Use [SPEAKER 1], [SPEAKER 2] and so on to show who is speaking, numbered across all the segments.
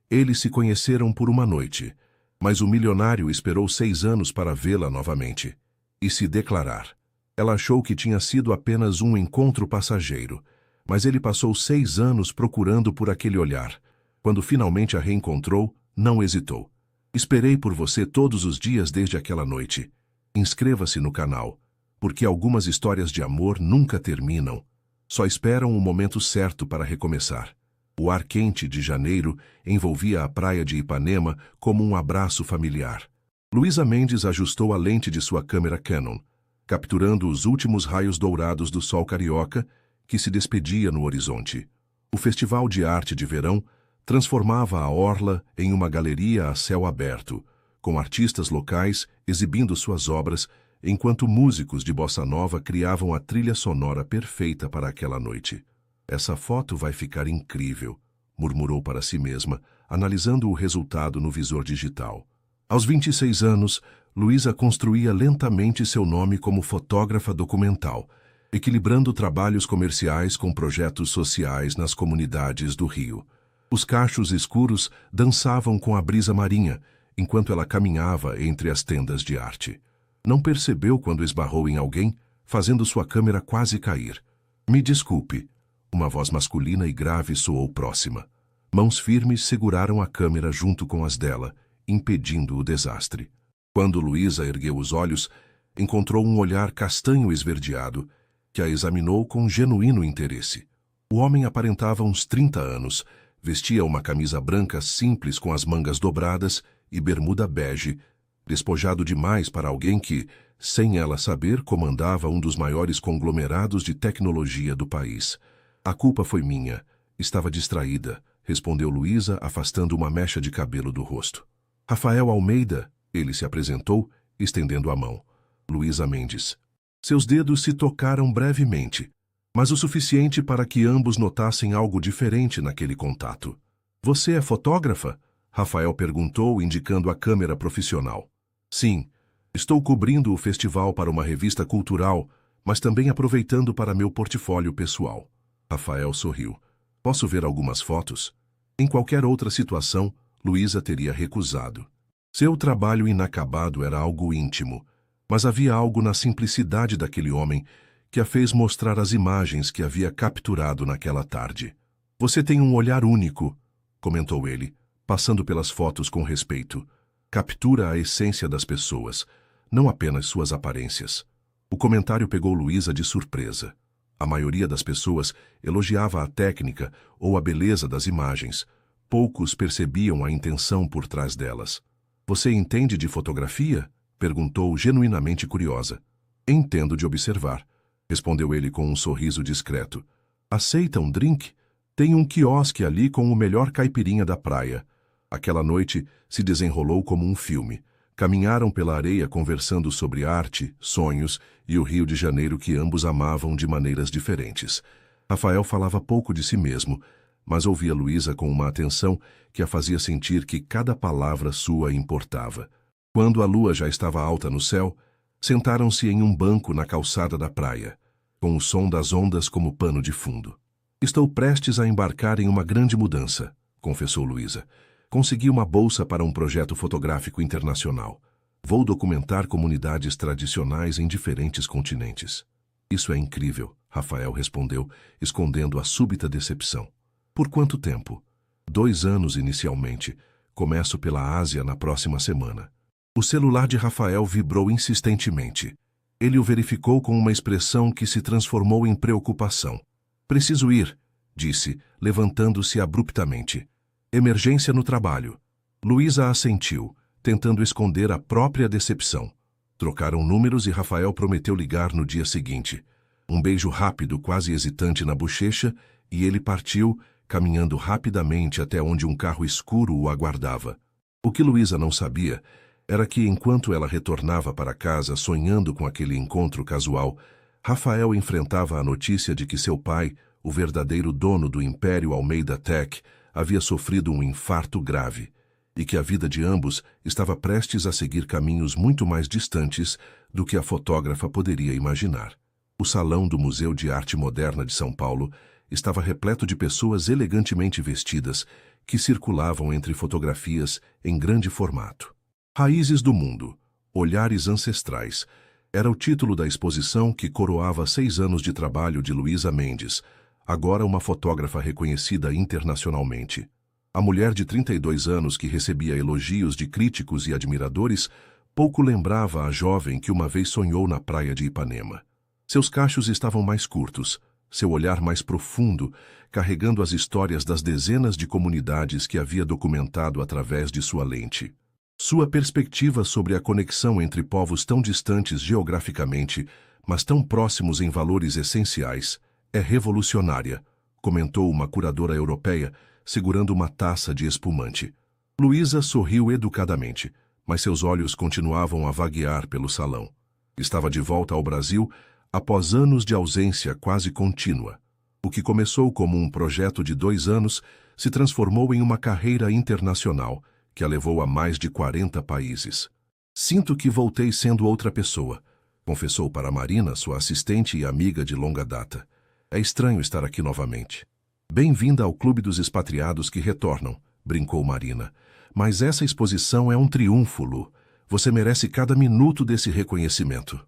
[SPEAKER 1] Eles se conheceram por uma noite, mas o milionário esperou 6 anos para vê-la novamente e se declarar. Ela achou que tinha sido apenas um encontro passageiro, mas ele passou 6 anos procurando por aquele olhar. Quando finalmente a reencontrou, não hesitou. Esperei por você todos os dias desde aquela noite. Inscreva-se no canal, porque algumas histórias de amor nunca terminam. Só esperam o momento certo para recomeçar. O ar quente de janeiro envolvia a praia de Ipanema como um abraço familiar. Luísa Mendes ajustou a lente de sua câmera Canon, capturando os últimos raios dourados do sol carioca que se despedia no horizonte. O Festival de Arte de Verão transformava a orla em uma galeria a céu aberto, com artistas locais exibindo suas obras, enquanto músicos de bossa nova criavam a trilha sonora perfeita para aquela noite. Essa foto vai ficar incrível, murmurou para si mesma, analisando o resultado no visor digital. Aos 26 anos, Luísa construía lentamente seu nome como fotógrafa documental, equilibrando trabalhos comerciais com projetos sociais nas comunidades do Rio. Os cachos escuros dançavam com a brisa marinha, enquanto ela caminhava entre as tendas de arte. Não percebeu quando esbarrou em alguém, fazendo sua câmera quase cair. Me desculpe. Uma voz masculina e grave soou próxima. Mãos firmes seguraram a câmera junto com as dela, impedindo o desastre. Quando Luísa ergueu os olhos, encontrou um olhar castanho esverdeado, que a examinou com genuíno interesse. O homem aparentava uns 30 anos, vestia uma camisa branca simples com as mangas dobradas e bermuda bege, despojado demais para alguém que, sem ela saber, comandava um dos maiores conglomerados de tecnologia do país. A culpa foi minha. Estava distraída, respondeu Luísa, afastando uma mecha de cabelo do rosto. Rafael Almeida, ele se apresentou, estendendo a mão. Luísa Mendes. Seus dedos se tocaram brevemente, mas o suficiente para que ambos notassem algo diferente naquele contato. Você é fotógrafa? Rafael perguntou, indicando a câmera profissional. Sim, estou cobrindo o festival para uma revista cultural, mas também aproveitando para meu portfólio pessoal. Rafael sorriu. Posso ver algumas fotos? Em qualquer outra situação, Luísa teria recusado. Seu trabalho inacabado era algo íntimo, mas havia algo na simplicidade daquele homem que a fez mostrar as imagens que havia capturado naquela tarde. Você tem um olhar único, comentou ele, passando pelas fotos com respeito. Captura a essência das pessoas, não apenas suas aparências. O comentário pegou Luísa de surpresa. A maioria das pessoas elogiava a técnica ou a beleza das imagens. Poucos percebiam a intenção por trás delas. Você entende de fotografia? Perguntou genuinamente curiosa. Entendo de observar, respondeu ele com um sorriso discreto. Aceita um drink? Tem um quiosque ali com o melhor caipirinha da praia. Aquela noite se desenrolou como um filme. Caminharam pela areia conversando sobre arte, sonhos e o Rio de Janeiro que ambos amavam de maneiras diferentes. Rafael falava pouco de si mesmo, mas ouvia Luísa com uma atenção que a fazia sentir que cada palavra sua importava. Quando a lua já estava alta no céu, sentaram-se em um banco na calçada da praia, com o som das ondas como pano de fundo. Estou prestes a embarcar em uma grande mudança, confessou Luísa. Consegui uma bolsa para um projeto fotográfico internacional. Vou documentar comunidades tradicionais em diferentes continentes. Isso é incrível, Rafael respondeu, escondendo a súbita decepção. Por quanto tempo? 2 anos inicialmente. Começo pela Ásia na próxima semana. O celular de Rafael vibrou insistentemente. Ele o verificou com uma expressão que se transformou em preocupação. Preciso ir, disse, levantando-se abruptamente. Emergência no trabalho. Luísa assentiu, tentando esconder a própria decepção. Trocaram números e Rafael prometeu ligar no dia seguinte. Um beijo rápido, quase hesitante na bochecha, e ele partiu, caminhando rapidamente até onde um carro escuro o aguardava. O que Luísa não sabia era que, enquanto ela retornava para casa sonhando com aquele encontro casual, Rafael enfrentava a notícia de que seu pai, o verdadeiro dono do Império Almeida Tech, havia sofrido um infarto grave e que a vida de ambos estava prestes a seguir caminhos muito mais distantes do que a fotógrafa poderia imaginar. O salão do Museu de Arte Moderna de São Paulo estava repleto de pessoas elegantemente vestidas que circulavam entre fotografias em grande formato. Raízes do Mundo, Olhares Ancestrais, era o título da exposição que coroava 6 anos de trabalho de Luísa Mendes, agora uma fotógrafa reconhecida internacionalmente. A mulher de 32 anos que recebia elogios de críticos e admiradores pouco lembrava a jovem que uma vez sonhou na praia de Ipanema. Seus cachos estavam mais curtos, seu olhar mais profundo, carregando as histórias das dezenas de comunidades que havia documentado através de sua lente. Sua perspectiva sobre a conexão entre povos tão distantes geograficamente, mas tão próximos em valores essenciais, é revolucionária, comentou uma curadora europeia, segurando uma taça de espumante. Luísa sorriu educadamente, mas seus olhos continuavam a vaguear pelo salão. Estava de volta ao Brasil após anos de ausência quase contínua. O que começou como um projeto de 2 anos se transformou em uma carreira internacional que a levou a mais de 40 países. Sinto que voltei sendo outra pessoa, confessou para Marina, sua assistente e amiga de longa data. É estranho estar aqui novamente. Bem-vinda ao Clube dos Expatriados que retornam, brincou Marina. Mas essa exposição é um triunfo, Lu. Você merece cada minuto desse reconhecimento.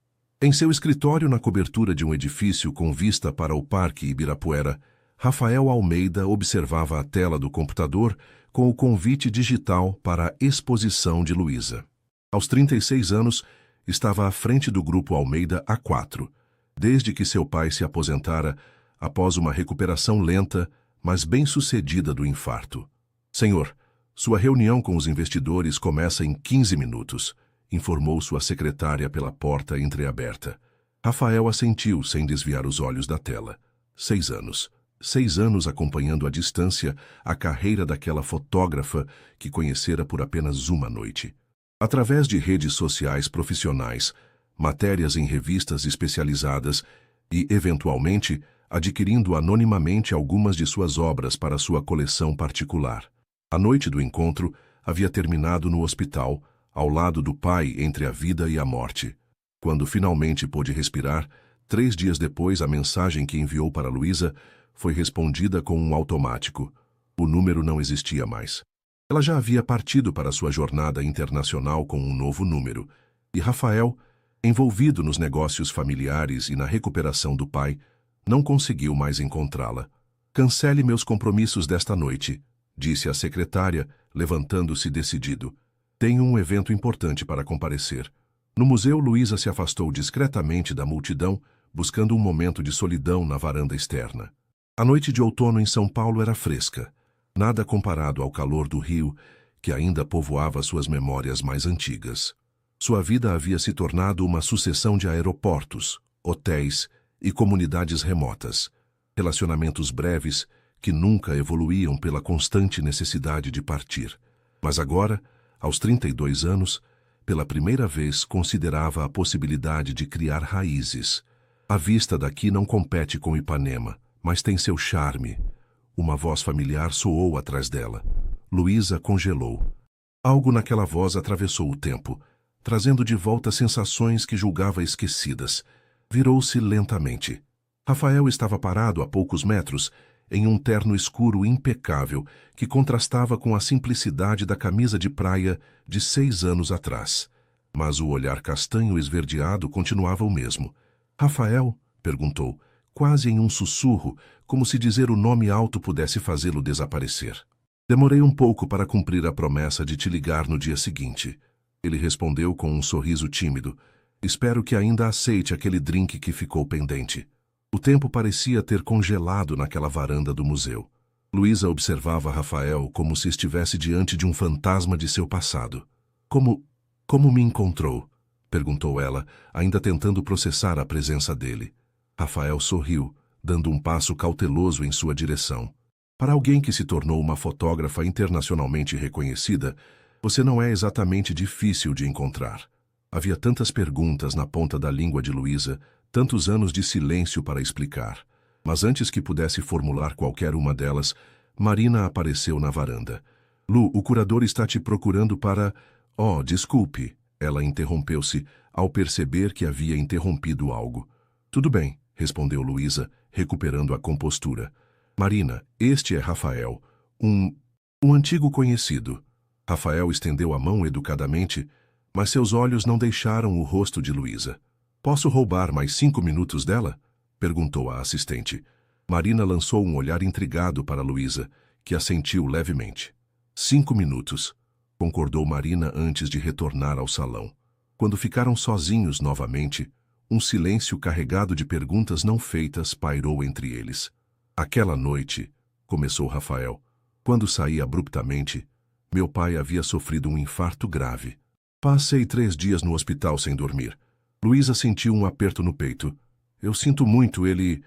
[SPEAKER 1] Em seu escritório na cobertura de um edifício com vista para o Parque Ibirapuera, Rafael Almeida observava a tela do computador com o convite digital para a exposição de Luísa. Aos 36 anos, estava à frente do Grupo Almeida há 4, desde que seu pai se aposentara após uma recuperação lenta, mas bem-sucedida do infarto. Senhor, sua reunião com os investidores começa em 15 minutos, informou sua secretária pela porta entreaberta. Rafael assentiu sem desviar os olhos da tela. 6 anos. 6 anos acompanhando à distância a carreira daquela fotógrafa que conhecera por apenas uma noite. Através de redes sociais profissionais, matérias em revistas especializadas e, eventualmente, adquirindo anonimamente algumas de suas obras para sua coleção particular. A noite do encontro havia terminado no hospital, ao lado do pai entre a vida e a morte. Quando finalmente pôde respirar, 3 dias depois a mensagem que enviou para Luísa foi respondida com um automático. O número não existia mais. Ela já havia partido para sua jornada internacional com um novo número, e Rafael, envolvido nos negócios familiares e na recuperação do pai, não conseguiu mais encontrá-la. Cancele meus compromissos desta noite, disse a secretária, levantando-se decidido. Tenho um evento importante para comparecer. No museu, Luísa se afastou discretamente da multidão, buscando um momento de solidão na varanda externa. A noite de outono em São Paulo era fresca, nada comparado ao calor do Rio, que ainda povoava suas memórias mais antigas. Sua vida havia se tornado uma sucessão de aeroportos, hotéis e comunidades remotas, relacionamentos breves que nunca evoluíam pela constante necessidade de partir. Mas agora, aos 32 anos, pela primeira vez considerava a possibilidade de criar raízes. A vista daqui não compete com Ipanema, mas tem seu charme. Uma voz familiar soou atrás dela. Luísa congelou. Algo naquela voz atravessou o tempo, trazendo de volta sensações que julgava esquecidas. Virou-se lentamente. Rafael estava parado a poucos metros, em um terno escuro impecável que contrastava com a simplicidade da camisa de praia de 6 anos atrás. Mas o olhar castanho esverdeado continuava o mesmo. Rafael? Perguntou, quase em um sussurro, como se dizer o nome alto pudesse fazê-lo desaparecer. Demorei um pouco para cumprir a promessa de te ligar no dia seguinte. Ele respondeu com um sorriso tímido. Espero que ainda aceite aquele drink que ficou pendente. O tempo parecia ter congelado naquela varanda do museu. Luísa observava Rafael como se estivesse diante de um fantasma de seu passado. Como me encontrou? Perguntou ela, ainda tentando processar a presença dele. Rafael sorriu, dando um passo cauteloso em sua direção. Para alguém que se tornou uma fotógrafa internacionalmente reconhecida, você não é exatamente difícil de encontrar. Havia tantas perguntas na ponta da língua de Luísa, tantos anos de silêncio para explicar. Mas antes que pudesse formular qualquer uma delas, Marina apareceu na varanda. Lu, o curador está te procurando para... Oh, desculpe. Ela interrompeu-se ao perceber que havia interrompido algo. Tudo bem, respondeu Luísa, recuperando a compostura. Marina, este é Rafael, um antigo conhecido. Rafael estendeu a mão educadamente, mas seus olhos não deixaram o rosto de Luísa. Posso roubar mais 5 minutos dela? Perguntou a assistente. Marina lançou um olhar intrigado para Luísa, que assentiu levemente. 5 minutos, concordou Marina antes de retornar ao salão. Quando ficaram sozinhos novamente, um silêncio carregado de perguntas não feitas pairou entre eles. Aquela noite, começou Rafael, quando saí abruptamente, meu pai havia sofrido um infarto grave. Passei 3 dias no hospital sem dormir. Luísa sentiu um aperto no peito. Eu sinto muito, ele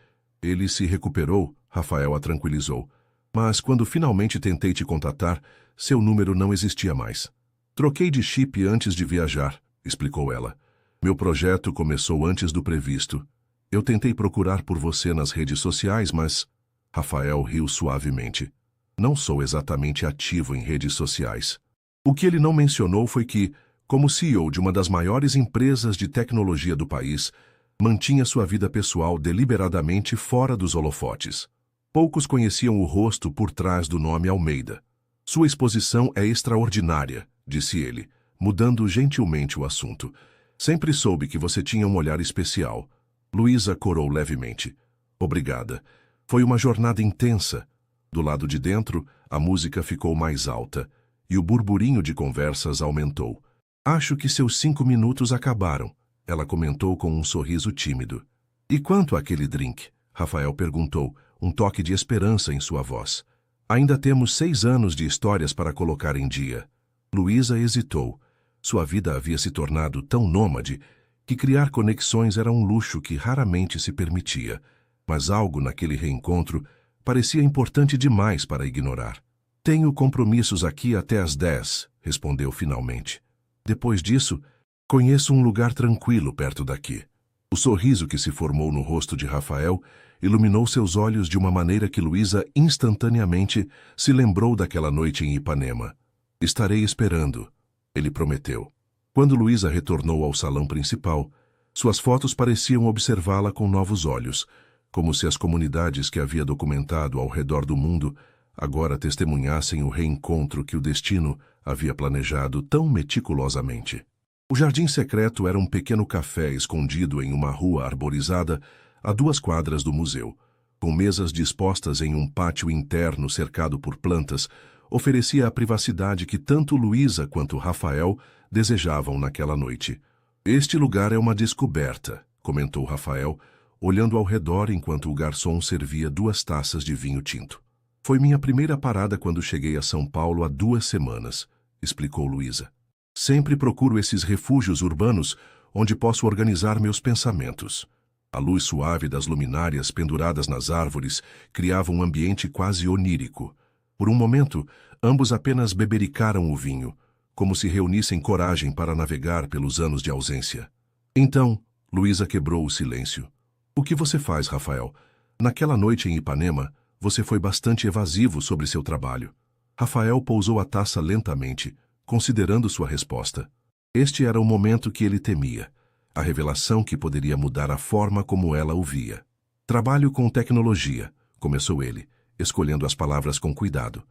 [SPEAKER 1] se recuperou, Rafael a tranquilizou. Mas quando finalmente tentei te contatar, seu número não existia mais. Troquei de chip antes de viajar, explicou ela. Meu projeto começou antes do previsto. Eu tentei procurar por você nas redes sociais, mas... Rafael riu suavemente. Não sou exatamente ativo em redes sociais. O que ele não mencionou foi que, como CEO de uma das maiores empresas de tecnologia do país, mantinha sua vida pessoal deliberadamente fora dos holofotes. Poucos conheciam o rosto por trás do nome Almeida. Sua exposição é extraordinária, disse ele, mudando gentilmente o assunto. Sempre soube que você tinha um olhar especial. Luísa corou levemente. Obrigada. Foi uma jornada intensa. Do lado de dentro, a música ficou mais alta, e o burburinho de conversas aumentou. Acho que seus 5 minutos acabaram, ela comentou com um sorriso tímido. E quanto àquele drink? Rafael perguntou, um toque de esperança em sua voz. Ainda temos 6 anos de histórias para colocar em dia. Luísa hesitou. Sua vida havia se tornado tão nômade que criar conexões era um luxo que raramente se permitia. Mas algo naquele reencontro parecia importante demais para ignorar. Tenho compromissos aqui até às 10, respondeu finalmente. Depois disso, conheço um lugar tranquilo perto daqui. O sorriso que se formou no rosto de Rafael iluminou seus olhos de uma maneira que Luísa instantaneamente se lembrou daquela noite em Ipanema. Estarei esperando, ele prometeu. Quando Luísa retornou ao salão principal, suas fotos pareciam observá-la com novos olhos, como se as comunidades que havia documentado ao redor do mundo agora testemunhassem o reencontro que o destino havia planejado tão meticulosamente. O jardim secreto era um pequeno café escondido em uma rua arborizada a 2 quadras do museu. Com mesas dispostas em um pátio interno cercado por plantas, oferecia a privacidade que tanto Luísa quanto Rafael desejavam naquela noite. Este lugar é uma descoberta, comentou Rafael, olhando ao redor enquanto o garçom servia 2 taças de vinho tinto. Foi minha primeira parada quando cheguei a São Paulo há 2 semanas, explicou Luísa. Sempre procuro esses refúgios urbanos onde posso organizar meus pensamentos. A luz suave das luminárias penduradas nas árvores criava um ambiente quase onírico. Por um momento, ambos apenas bebericaram o vinho, como se reunissem coragem para navegar pelos anos de ausência. Então, Luísa quebrou o silêncio. O que você faz, Rafael? Naquela noite em Ipanema, você foi bastante evasivo sobre seu trabalho. Rafael pousou a taça lentamente, considerando sua resposta. Este era o momento que ele temia, a revelação que poderia mudar a forma como ela o via. Trabalho com tecnologia, começou ele, escolhendo as palavras com cuidado.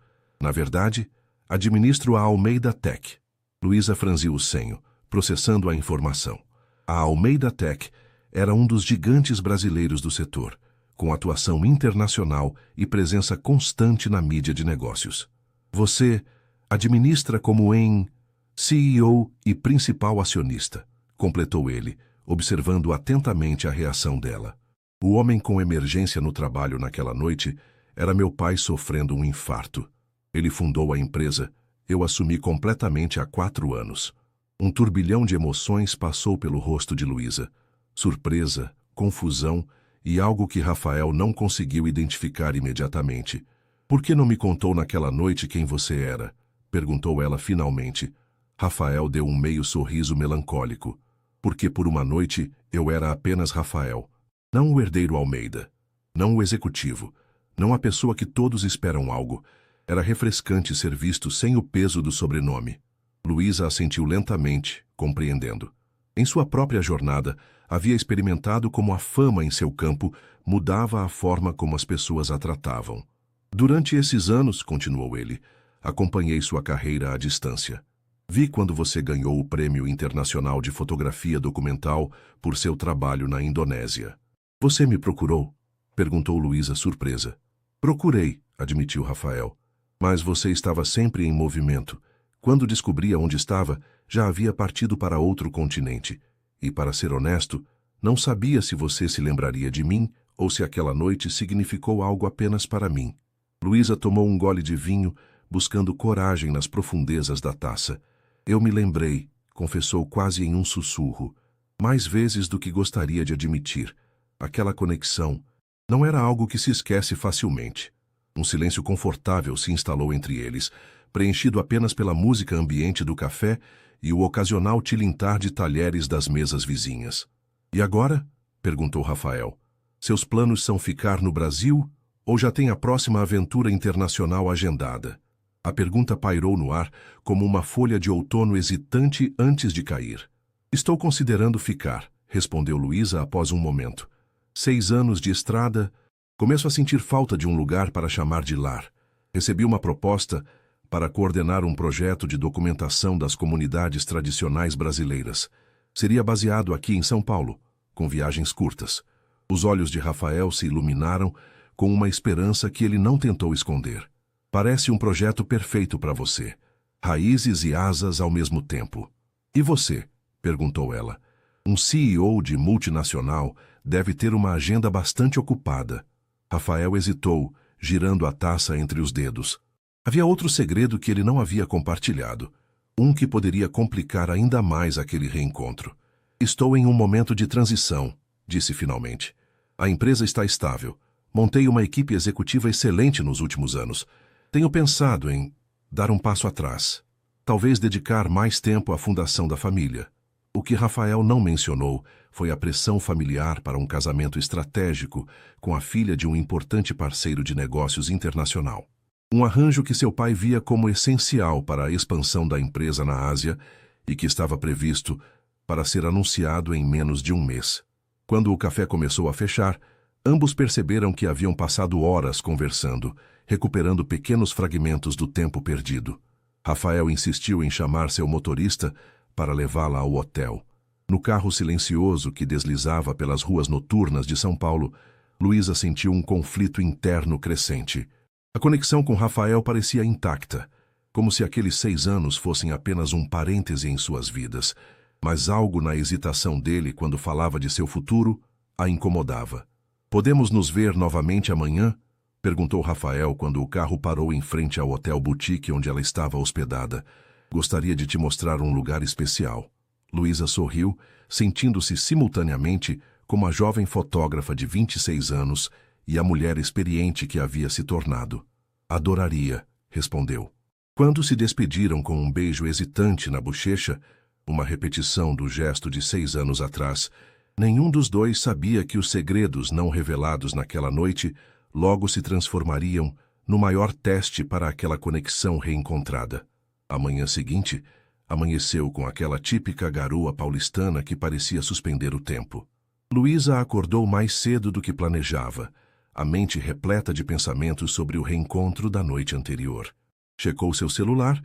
[SPEAKER 1] Na verdade, administro a Almeida Tech. Luísa franziu o senho, processando a informação. A Almeida Tech era um dos gigantes brasileiros do setor, com atuação internacional e presença constante na mídia de negócios. Você administra como CEO e principal acionista, completou ele, observando atentamente a reação dela. O homem com emergência no trabalho naquela noite era meu pai sofrendo um infarto. Ele fundou a empresa, eu assumi completamente há 4 anos. Um turbilhão de emoções passou pelo rosto de Luísa. Surpresa, confusão e algo que Rafael não conseguiu identificar imediatamente. Por que não me contou naquela noite quem você era? Perguntou ela finalmente. Rafael deu um meio sorriso melancólico. Porque por uma noite eu era apenas Rafael. Não o herdeiro Almeida. Não o executivo. Não a pessoa que todos esperam algo. Era refrescante ser visto sem o peso do sobrenome. Luísa assentiu lentamente, compreendendo. Em sua própria jornada, havia experimentado como a fama em seu campo mudava a forma como as pessoas a tratavam. Durante esses anos, continuou ele, acompanhei sua carreira à distância. Vi quando você ganhou o Prêmio Internacional de Fotografia Documental por seu trabalho na Indonésia. Você me procurou? Perguntou Luísa surpresa. Procurei, admitiu Rafael. Mas você estava sempre em movimento. Quando descobri onde estava, já havia partido para outro continente. E, para ser honesto, não sabia se você se lembraria de mim ou se aquela noite significou algo apenas para mim. Luísa tomou um gole de vinho, buscando coragem nas profundezas da taça. Eu me lembrei, confessou quase em um sussurro, mais vezes do que gostaria de admitir. Aquela conexão não era algo que se esquece facilmente. Um silêncio confortável se instalou entre eles, preenchido apenas pela música ambiente do café e o ocasional tilintar de talheres das mesas vizinhas. E agora? Perguntou Rafael. Seus planos são ficar no Brasil ou já tem a próxima aventura internacional agendada? A pergunta pairou no ar como uma folha de outono hesitante antes de cair. Estou considerando ficar, respondeu Luísa após um momento. 6 anos de estrada, começo a sentir falta de um lugar para chamar de lar. Recebi uma proposta para coordenar um projeto de documentação das comunidades tradicionais brasileiras. Seria baseado aqui em São Paulo, com viagens curtas. Os olhos de Rafael se iluminaram com uma esperança que ele não tentou esconder. Parece um projeto perfeito para você. Raízes e asas ao mesmo tempo. E você? Perguntou ela. Um CEO de multinacional deve ter uma agenda bastante ocupada. Rafael hesitou, girando a taça entre os dedos. Havia outro segredo que ele não havia compartilhado. Um que poderia complicar ainda mais aquele reencontro. Estou em um momento de transição, disse finalmente. A empresa está estável. Montei uma equipe executiva excelente nos últimos anos. Tenho pensado em dar um passo atrás. Talvez dedicar mais tempo à fundação da família. O que Rafael não mencionou foi a pressão familiar para um casamento estratégico com a filha de um importante parceiro de negócios internacional. Um arranjo que seu pai via como essencial para a expansão da empresa na Ásia e que estava previsto para ser anunciado em menos de um mês. Quando o café começou a fechar, ambos perceberam que haviam passado horas conversando, recuperando pequenos fragmentos do tempo perdido. Rafael insistiu em chamar seu motorista para levá-la ao hotel. No carro silencioso que deslizava pelas ruas noturnas de São Paulo, Luísa sentiu um conflito interno crescente. A conexão com Rafael parecia intacta, como se aqueles 6 anos fossem apenas um parêntese em suas vidas, mas algo na hesitação dele quando falava de seu futuro a incomodava. Podemos nos ver novamente amanhã? Perguntou Rafael quando o carro parou em frente ao hotel boutique onde ela estava hospedada. Gostaria de te mostrar um lugar especial. Luísa sorriu, sentindo-se simultaneamente como a jovem fotógrafa de 26 anos e a mulher experiente que havia se tornado. Adoraria, respondeu. Quando se despediram com um beijo hesitante na bochecha, uma repetição do gesto de 6 anos atrás, nenhum dos dois sabia que os segredos não revelados naquela noite logo se transformariam no maior teste para aquela conexão reencontrada. A manhã seguinte, amanheceu com aquela típica garoa paulistana que parecia suspender o tempo. Luísa acordou mais cedo do que planejava, a mente repleta de pensamentos sobre o reencontro da noite anterior. Checou seu celular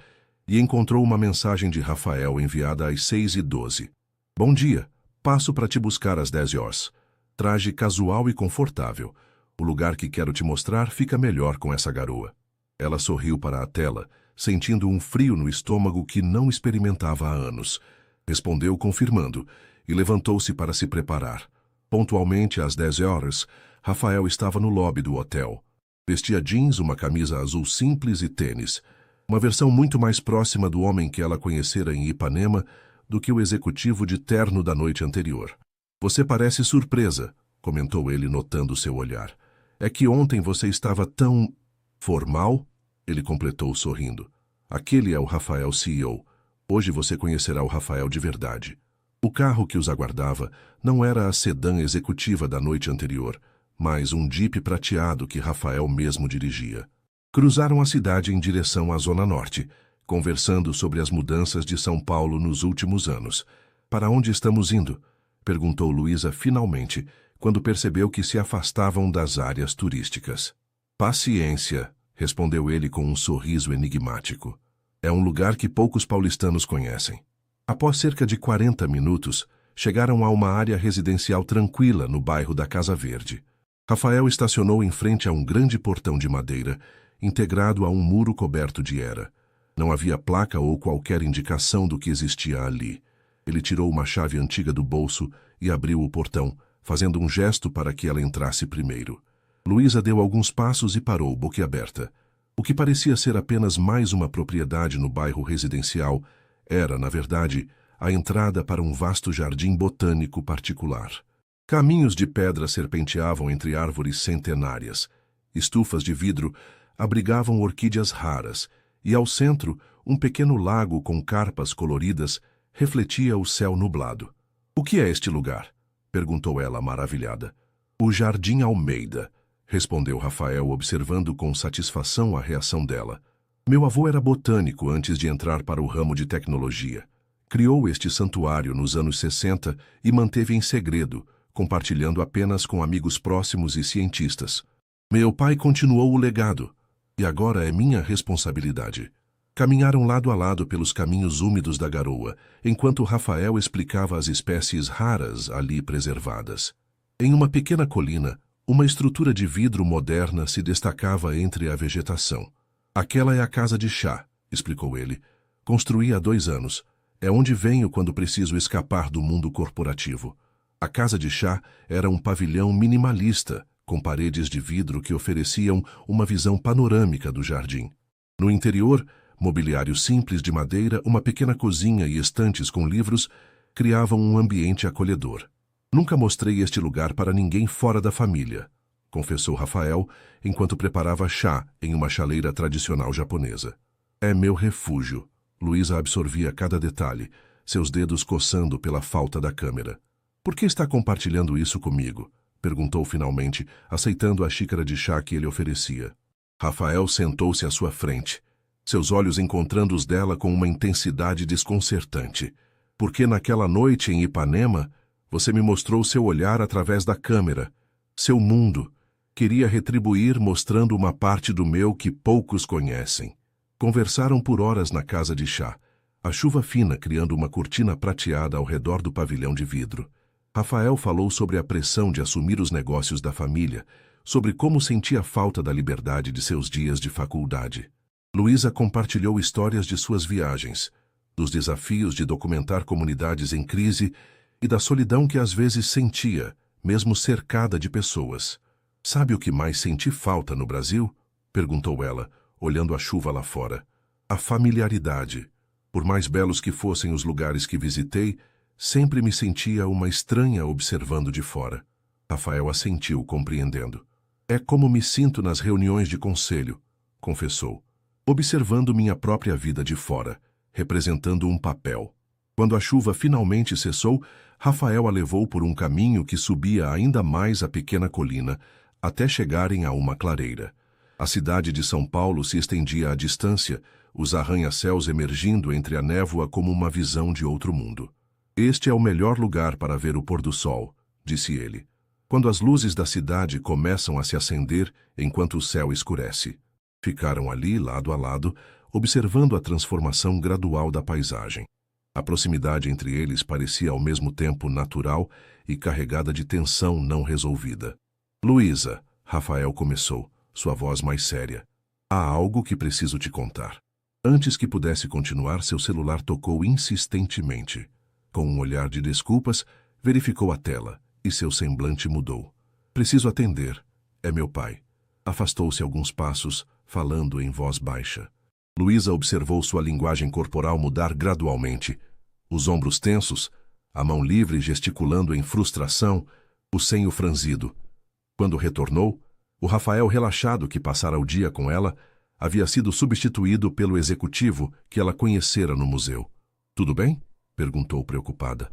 [SPEAKER 1] e encontrou uma mensagem de Rafael enviada às 6h12. Bom dia, passo para te buscar às 10 horas. Traje casual e confortável. O lugar que quero te mostrar fica melhor com essa garoa. Ela sorriu para a tela, sentindo um frio no estômago que não experimentava há anos. Respondeu confirmando e levantou-se para se preparar. Pontualmente às 10 horas, Rafael estava no lobby do hotel. Vestia jeans, uma camisa azul simples e tênis. Uma versão muito mais próxima do homem que ela conhecera em Ipanema do que o executivo de terno da noite anterior. Você parece surpresa, comentou ele notando seu olhar. É que ontem você estava tão formal? Ele completou sorrindo. Aquele é o Rafael CEO. Hoje você conhecerá o Rafael de verdade. O carro que os aguardava não era a sedã executiva da noite anterior, mas um Jeep prateado que Rafael mesmo dirigia. Cruzaram a cidade em direção à Zona Norte, conversando sobre as mudanças de São Paulo nos últimos anos. Para onde estamos indo? Perguntou Luísa finalmente, quando percebeu que se afastavam das áreas turísticas. Paciência, respondeu ele com um sorriso enigmático. É um lugar que poucos paulistanos conhecem. Após cerca de 40 minutos, chegaram a uma área residencial tranquila no bairro da Casa Verde. Rafael estacionou em frente a um grande portão de madeira, integrado a um muro coberto de era. Não havia placa ou qualquer indicação do que existia ali. Ele tirou uma chave antiga do bolso e abriu o portão, fazendo um gesto para que ela entrasse primeiro. Luísa deu alguns passos e parou, boquiaberta. O que parecia ser apenas mais uma propriedade no bairro residencial era, na verdade, a entrada para um vasto jardim botânico particular. Caminhos de pedra serpenteavam entre árvores centenárias. Estufas de vidro abrigavam orquídeas raras, e ao centro, um pequeno lago com carpas coloridas refletia o céu nublado. "O que é este lugar?" perguntou ela, maravilhada. "O Jardim Almeida", respondeu Rafael, observando com satisfação a reação dela. "Meu avô era botânico antes de entrar para o ramo de tecnologia. Criou este santuário nos anos 60 e manteve em segredo, compartilhando apenas com amigos próximos e cientistas. Meu pai continuou o legado, e agora é minha responsabilidade." Caminharam lado a lado pelos caminhos úmidos da garoa, enquanto Rafael explicava as espécies raras ali preservadas. Em uma pequena colina, uma estrutura de vidro moderna se destacava entre a vegetação. "Aquela é a casa de chá", explicou ele. "Construí há 2 anos. É onde venho quando preciso escapar do mundo corporativo." A casa de chá era um pavilhão minimalista, com paredes de vidro que ofereciam uma visão panorâmica do jardim. No interior, mobiliário simples de madeira, uma pequena cozinha e estantes com livros criavam um ambiente acolhedor. "Nunca mostrei este lugar para ninguém fora da família", confessou Rafael, enquanto preparava chá em uma chaleira tradicional japonesa. "É meu refúgio." Luísa absorvia cada detalhe, seus dedos coçando pela falta da câmera. "Por que está compartilhando isso comigo?" perguntou finalmente, aceitando a xícara de chá que ele oferecia. Rafael sentou-se à sua frente, seus olhos encontrando os dela com uma intensidade desconcertante. "Porque naquela noite em Ipanema, você me mostrou seu olhar através da câmera, seu mundo. Queria retribuir mostrando uma parte do meu que poucos conhecem." Conversaram por horas na casa de chá, a chuva fina criando uma cortina prateada ao redor do pavilhão de vidro. Rafael falou sobre a pressão de assumir os negócios da família, sobre como sentia falta da liberdade de seus dias de faculdade. Luísa compartilhou histórias de suas viagens, dos desafios de documentar comunidades em crise e da solidão que às vezes sentia, mesmo cercada de pessoas. "Sabe o que mais senti falta no Brasil?" perguntou ela, olhando a chuva lá fora. "A familiaridade. Por mais belos que fossem os lugares que visitei, sempre me sentia uma estranha observando de fora." Rafael assentiu, compreendendo. "É como me sinto nas reuniões de conselho", confessou, "observando minha própria vida de fora, representando um papel." Quando a chuva finalmente cessou, Rafael a levou por um caminho que subia ainda mais a pequena colina, até chegarem a uma clareira. A cidade de São Paulo se estendia à distância, os arranha-céus emergindo entre a névoa como uma visão de outro mundo. "Este é o melhor lugar para ver o pôr do sol", disse ele, "quando as luzes da cidade começam a se acender enquanto o céu escurece." Ficaram ali, lado a lado, observando a transformação gradual da paisagem. A proximidade entre eles parecia ao mesmo tempo natural e carregada de tensão não resolvida. "Luísa", Rafael começou, sua voz mais séria, "há algo que preciso te contar." Antes que pudesse continuar, seu celular tocou insistentemente. Com um olhar de desculpas, verificou a tela e seu semblante mudou. "Preciso atender. É meu pai." Afastou-se alguns passos, falando em voz baixa. Luísa observou sua linguagem corporal mudar gradualmente. Os ombros tensos, a mão livre gesticulando em frustração, o senho franzido. Quando retornou, o Rafael relaxado que passara o dia com ela havia sido substituído pelo executivo que ela conhecera no museu. "Tudo bem?" perguntou preocupada.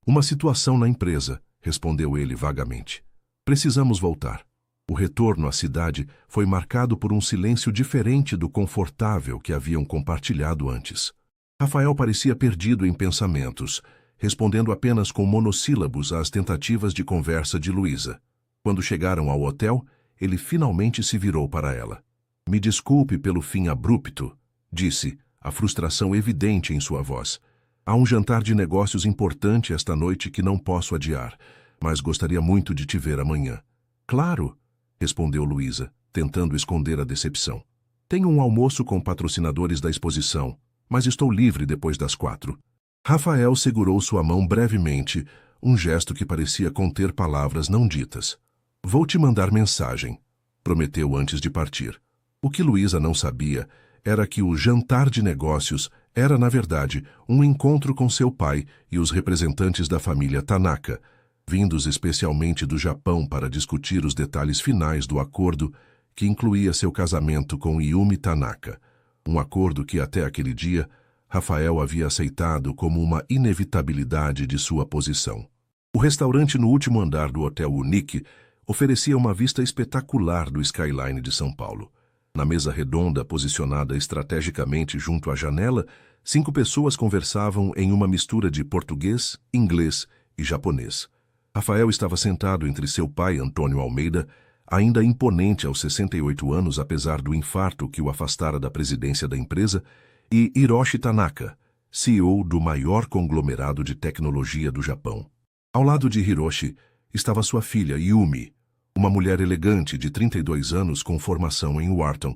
[SPEAKER 1] "Uma situação na empresa", respondeu ele vagamente. "Precisamos voltar." O retorno à cidade foi marcado por um silêncio diferente do confortável que haviam compartilhado antes. Rafael parecia perdido em pensamentos, respondendo apenas com monossílabos às tentativas de conversa de Luísa. Quando chegaram ao hotel, ele finalmente se virou para ela. Me desculpe pelo fim abrupto, disse, a frustração evidente em sua voz. Há um jantar de negócios importante esta noite que não posso adiar, mas gostaria muito de te ver amanhã. Claro, respondeu Luísa, tentando esconder a decepção. Tenho um almoço com patrocinadores da exposição, mas estou livre depois das 4. Rafael segurou sua mão brevemente, um gesto que parecia conter palavras não ditas. Vou te mandar mensagem, prometeu antes de partir. O que Luísa não sabia era que o jantar de negócios era, na verdade, um encontro com seu pai e os representantes da família Tanaka, vindos especialmente do Japão para discutir os detalhes finais do acordo que incluía seu casamento com Yumi Tanaka, um acordo que até aquele dia Rafael havia aceitado como uma inevitabilidade de sua posição. O restaurante no último andar do Hotel Unique oferecia uma vista espetacular do skyline de São Paulo. Na mesa redonda, posicionada estrategicamente junto à janela, 5 pessoas conversavam em uma mistura de português, inglês e japonês. Rafael estava sentado entre seu pai, Antônio Almeida, ainda imponente aos 68 anos apesar do infarto que o afastara da presidência da empresa, e Hiroshi Tanaka, CEO do maior conglomerado de tecnologia do Japão. Ao lado de Hiroshi estava sua filha, Yumi, uma mulher elegante de 32 anos com formação em Wharton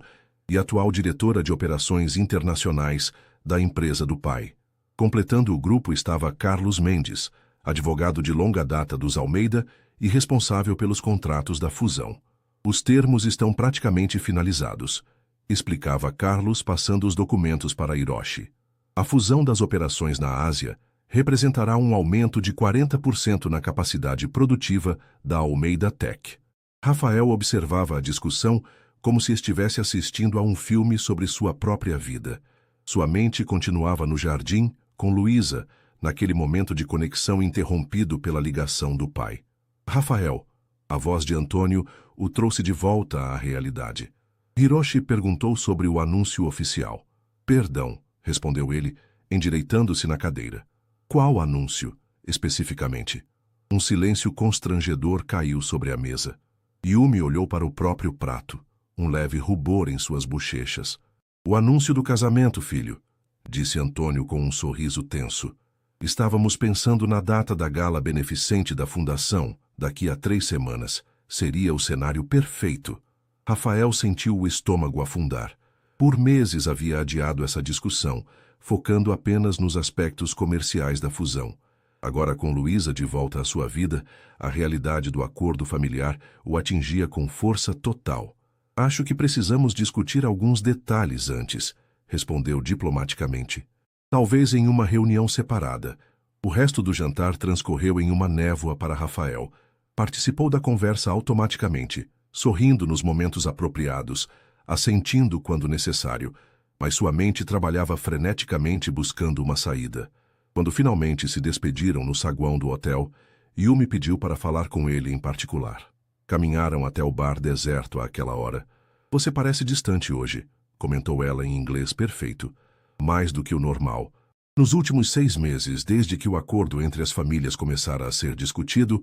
[SPEAKER 1] e atual diretora de operações internacionais da empresa do pai. Completando o grupo estava Carlos Mendes, advogado de longa data dos Almeida e responsável pelos contratos da fusão. Os termos estão praticamente finalizados, explicava Carlos passando os documentos para Hiroshi. A fusão das operações na Ásia representará um aumento de 40% na capacidade produtiva da Almeida Tech. Rafael observava a discussão como se estivesse assistindo a um filme sobre sua própria vida. Sua mente continuava no jardim, com Luísa, naquele momento de conexão interrompido pela ligação do pai. Rafael, a voz de Antônio, o trouxe de volta à realidade. Hiroshi perguntou sobre o anúncio oficial. Perdão, respondeu ele, endireitando-se na cadeira. Qual anúncio, especificamente? Um silêncio constrangedor caiu sobre a mesa. Yumi olhou para o próprio prato, um leve rubor em suas bochechas. O anúncio do casamento, filho, disse Antônio com um sorriso tenso. Estávamos pensando na data da gala beneficente da fundação, daqui a 3 semanas. Seria o cenário perfeito. Rafael sentiu o estômago afundar. Por meses havia adiado essa discussão, focando apenas nos aspectos comerciais da fusão. Agora, com Luísa de volta à sua vida, a realidade do acordo familiar o atingia com força total. Acho que precisamos discutir alguns detalhes antes, respondeu diplomaticamente. Talvez em uma reunião separada. O resto do jantar transcorreu em uma névoa para Rafael. Participou da conversa automaticamente, sorrindo nos momentos apropriados, assentindo quando necessário, mas sua mente trabalhava freneticamente buscando uma saída. Quando finalmente se despediram no saguão do hotel, Yumi pediu para falar com ele em particular. Caminharam até o bar deserto àquela hora. Você parece distante hoje, comentou ela em inglês perfeito. Mais do que o normal. Nos últimos 6 meses, desde que o acordo entre as famílias começara a ser discutido,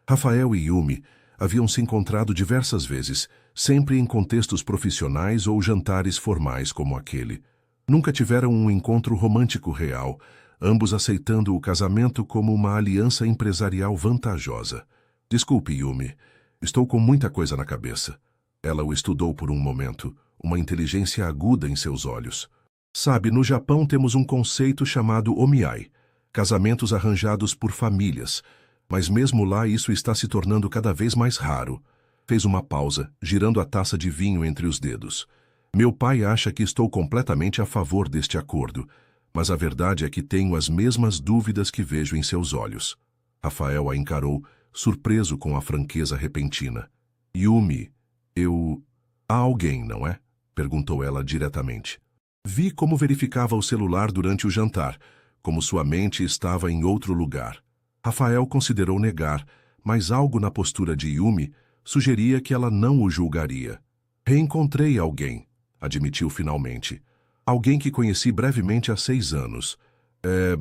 [SPEAKER 1] Rafael e Yumi haviam se encontrado diversas vezes, sempre em contextos profissionais ou jantares formais como aquele. Nunca tiveram um encontro romântico real, ambos aceitando o casamento como uma aliança empresarial vantajosa. Desculpe, Yumi, estou com muita coisa na cabeça. Ela o estudou por um momento, uma inteligência aguda em seus olhos. Sabe, no Japão temos um conceito chamado omiai, casamentos arranjados por famílias, mas mesmo lá isso está se tornando cada vez mais raro. Fez uma pausa, girando a taça de vinho entre os dedos. Meu pai acha que estou completamente a favor deste acordo, mas a verdade é que tenho as mesmas dúvidas que vejo em seus olhos. Rafael a encarou, surpreso com a franqueza repentina. Yumi, Há alguém, não é? Perguntou ela diretamente. Vi como verificava o celular durante o jantar, como sua mente estava em outro lugar. Rafael considerou negar, mas algo na postura de Yumi sugeria que ela não o julgaria. Reencontrei alguém, admitiu finalmente. Alguém que conheci brevemente há 6 anos. É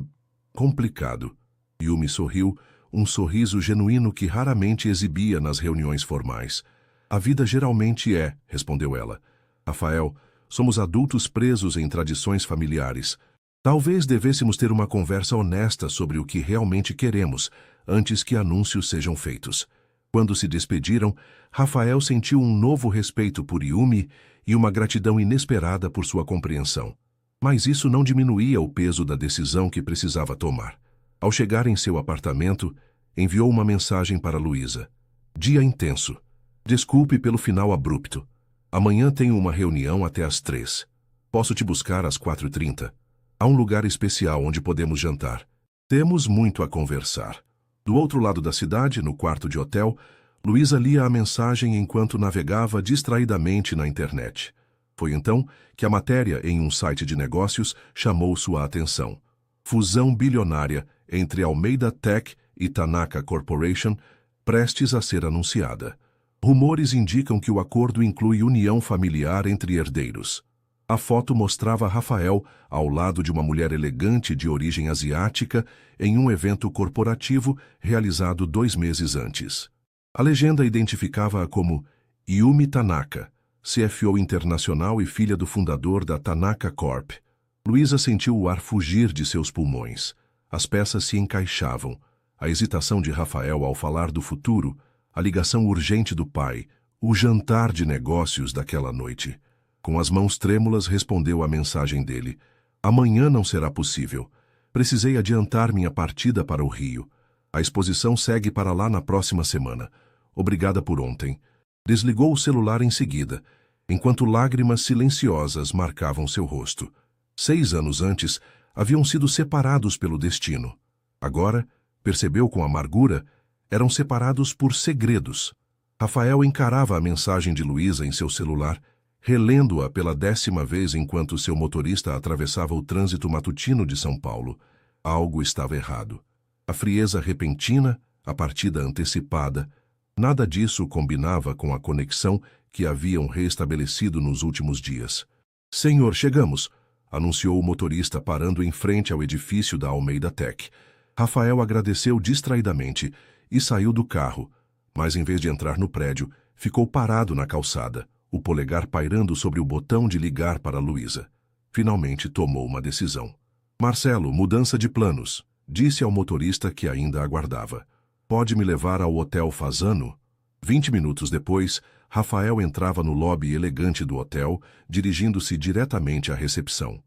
[SPEAKER 1] complicado. Yumi sorriu, um sorriso genuíno que raramente exibia nas reuniões formais. A vida geralmente é, respondeu ela. Rafael, somos adultos presos em tradições familiares. Talvez devêssemos ter uma conversa honesta sobre o que realmente queremos, antes que anúncios sejam feitos. Quando se despediram, Rafael sentiu um novo respeito por Yumi e uma gratidão inesperada por sua compreensão. Mas isso não diminuía o peso da decisão que precisava tomar. Ao chegar em seu apartamento, enviou uma mensagem para Luísa. Dia intenso. Desculpe pelo final abrupto. Amanhã tenho uma reunião até às 3. Posso te buscar às 4h30. Há um lugar especial onde podemos jantar. Temos muito a conversar. Do outro lado da cidade, no quarto de hotel, Luísa lia a mensagem enquanto navegava distraidamente na internet. Foi então que a matéria em um site de negócios chamou sua atenção. Fusão bilionária entre Almeida Tech e Tanaka Corporation prestes a ser anunciada. Rumores indicam que o acordo inclui união familiar entre herdeiros. A foto mostrava Rafael ao lado de uma mulher elegante de origem asiática em um evento corporativo realizado 2 meses antes. A legenda identificava-a como Yumi Tanaka, CFO internacional e filha do fundador da Tanaka Corp. Luísa sentiu o ar fugir de seus pulmões. As peças se encaixavam. A hesitação de Rafael ao falar do futuro, a ligação urgente do pai, o jantar de negócios daquela noite. Com as mãos trêmulas, respondeu à mensagem dele. Amanhã não será possível. Precisei adiantar minha partida para o Rio. A exposição segue para lá na próxima semana. Obrigada por ontem. Desligou o celular em seguida, enquanto lágrimas silenciosas marcavam seu rosto. 6 anos antes, haviam sido separados pelo destino. Agora, percebeu com amargura, eram separados por segredos. Rafael encarava a mensagem de Luísa em seu celular, relendo-a pela 10ª vez enquanto seu motorista atravessava o trânsito matutino de São Paulo. Algo estava errado. A frieza repentina, a partida antecipada, nada disso combinava com a conexão que haviam reestabelecido nos últimos dias. Senhor, chegamos, anunciou o motorista parando em frente ao edifício da Almeida Tech. Rafael agradeceu distraidamente e saiu do carro, mas em vez de entrar no prédio, ficou parado na calçada, o polegar pairando sobre o botão de ligar para Luísa. Finalmente tomou uma decisão. Marcelo, mudança de planos, disse ao motorista que ainda aguardava. Pode me levar ao Hotel Fasano? 20 minutos depois, Rafael entrava no lobby elegante do hotel, dirigindo-se diretamente à recepção.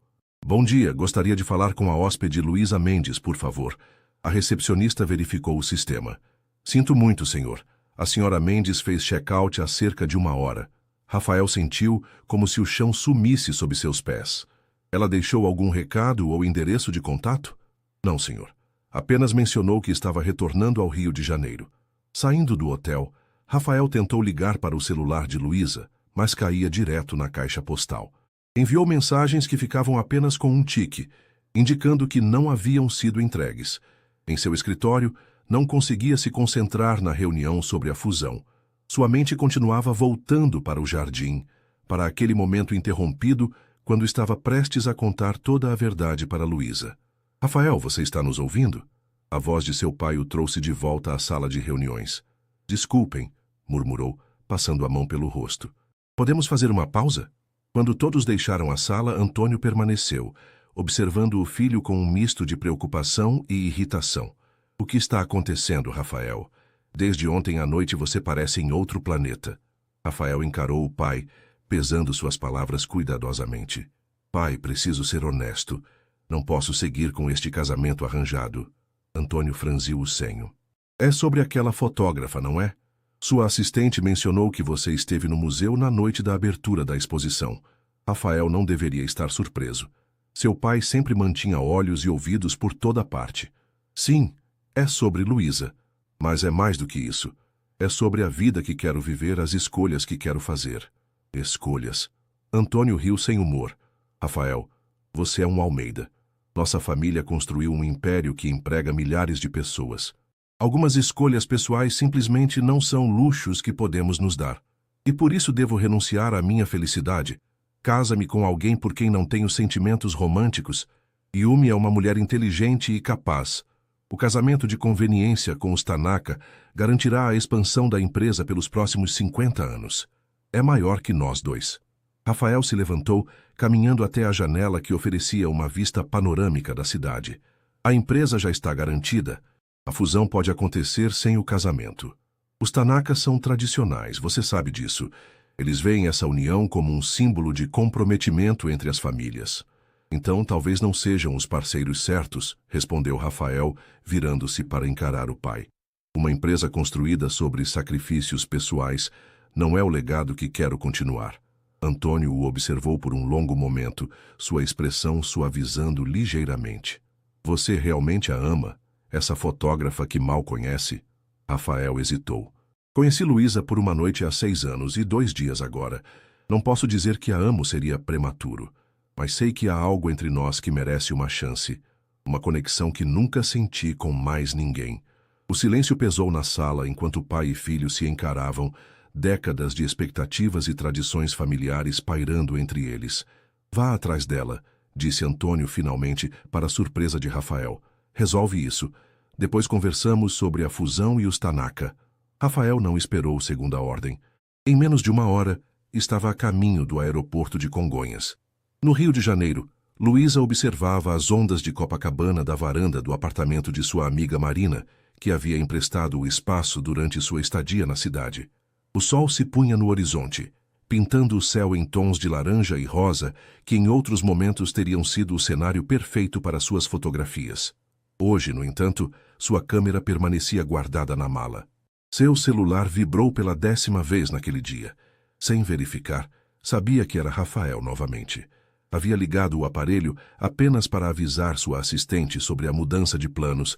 [SPEAKER 1] Bom dia, gostaria de falar com a hóspede Luísa Mendes, por favor. A recepcionista verificou o sistema. Sinto muito, senhor. A senhora Mendes fez check-out há cerca de 1 hora. Rafael sentiu como se o chão sumisse sob seus pés. Ela deixou algum recado ou endereço de contato? Não, senhor. Apenas mencionou que estava retornando ao Rio de Janeiro. Saindo do hotel, Rafael tentou ligar para o celular de Luísa, mas caía direto na caixa postal. Enviou mensagens que ficavam apenas com um tique, indicando que não haviam sido entregues. Em seu escritório, não conseguia se concentrar na reunião sobre a fusão. Sua mente continuava voltando para o jardim, para aquele momento interrompido quando estava prestes a contar toda a verdade para Luísa. Rafael, você está nos ouvindo? A voz de seu pai o trouxe de volta à sala de reuniões. Desculpem, murmurou, passando a mão pelo rosto. Podemos fazer uma pausa? Quando todos deixaram a sala, Antônio permaneceu, observando o filho com um misto de preocupação e irritação. O que está acontecendo, Rafael? Desde ontem à noite você parece em outro planeta. Rafael encarou o pai, pesando suas palavras cuidadosamente. Pai, preciso ser honesto. Não posso seguir com este casamento arranjado. Antônio franziu o senho. É sobre aquela fotógrafa, não é? Sua assistente mencionou que você esteve no museu na noite da abertura da exposição. Rafael não deveria estar surpreso. Seu pai sempre mantinha olhos e ouvidos por toda parte. Sim, é sobre Luísa. Mas é mais do que isso. É sobre a vida que quero viver, as escolhas que quero fazer. Escolhas. Antônio riu sem humor. Rafael, você é um Almeida. Nossa família construiu um império que emprega milhares de pessoas. Algumas escolhas pessoais simplesmente não são luxos que podemos nos dar. E por isso devo renunciar à minha felicidade. Casa-me com alguém por quem não tenho sentimentos românticos. Yumi é uma mulher inteligente e capaz. O casamento de conveniência com os Tanaka garantirá a expansão da empresa pelos próximos 50 anos. É maior que nós dois. Rafael se levantou, caminhando até a janela que oferecia uma vista panorâmica da cidade. A empresa já está garantida. A fusão pode acontecer sem o casamento. Os Tanaka são tradicionais, você sabe disso. Eles veem essa união como um símbolo de comprometimento entre as famílias. Então, talvez não sejam os parceiros certos, respondeu Rafael, virando-se para encarar o pai. Uma empresa construída sobre sacrifícios pessoais não é o legado que quero continuar. Antônio o observou por um longo momento, sua expressão suavizando ligeiramente. Você realmente a ama? Essa fotógrafa que mal conhece? Rafael hesitou. Conheci Luísa por uma noite há 6 anos e 2 dias agora. Não posso dizer que a amo, seria prematuro. Mas sei que há algo entre nós que merece uma chance. Uma conexão que nunca senti com mais ninguém. O silêncio pesou na sala enquanto pai e filho se encaravam, décadas de expectativas e tradições familiares pairando entre eles. Vá atrás dela, disse Antônio finalmente, para a surpresa de Rafael. Resolve isso. Depois conversamos sobre a fusão e os Tanaka. Rafael não esperou segunda ordem. Em menos de 1 hora, estava a caminho do aeroporto de Congonhas. No Rio de Janeiro, Luísa observava as ondas de Copacabana da varanda do apartamento de sua amiga Marina, que havia emprestado o espaço durante sua estadia na cidade. O sol se punha no horizonte, pintando o céu em tons de laranja e rosa que em outros momentos teriam sido o cenário perfeito para suas fotografias. Hoje, no entanto, sua câmera permanecia guardada na mala. Seu celular vibrou pela 10ª vez naquele dia. Sem verificar, sabia que era Rafael novamente. Havia ligado o aparelho apenas para avisar sua assistente sobre a mudança de planos,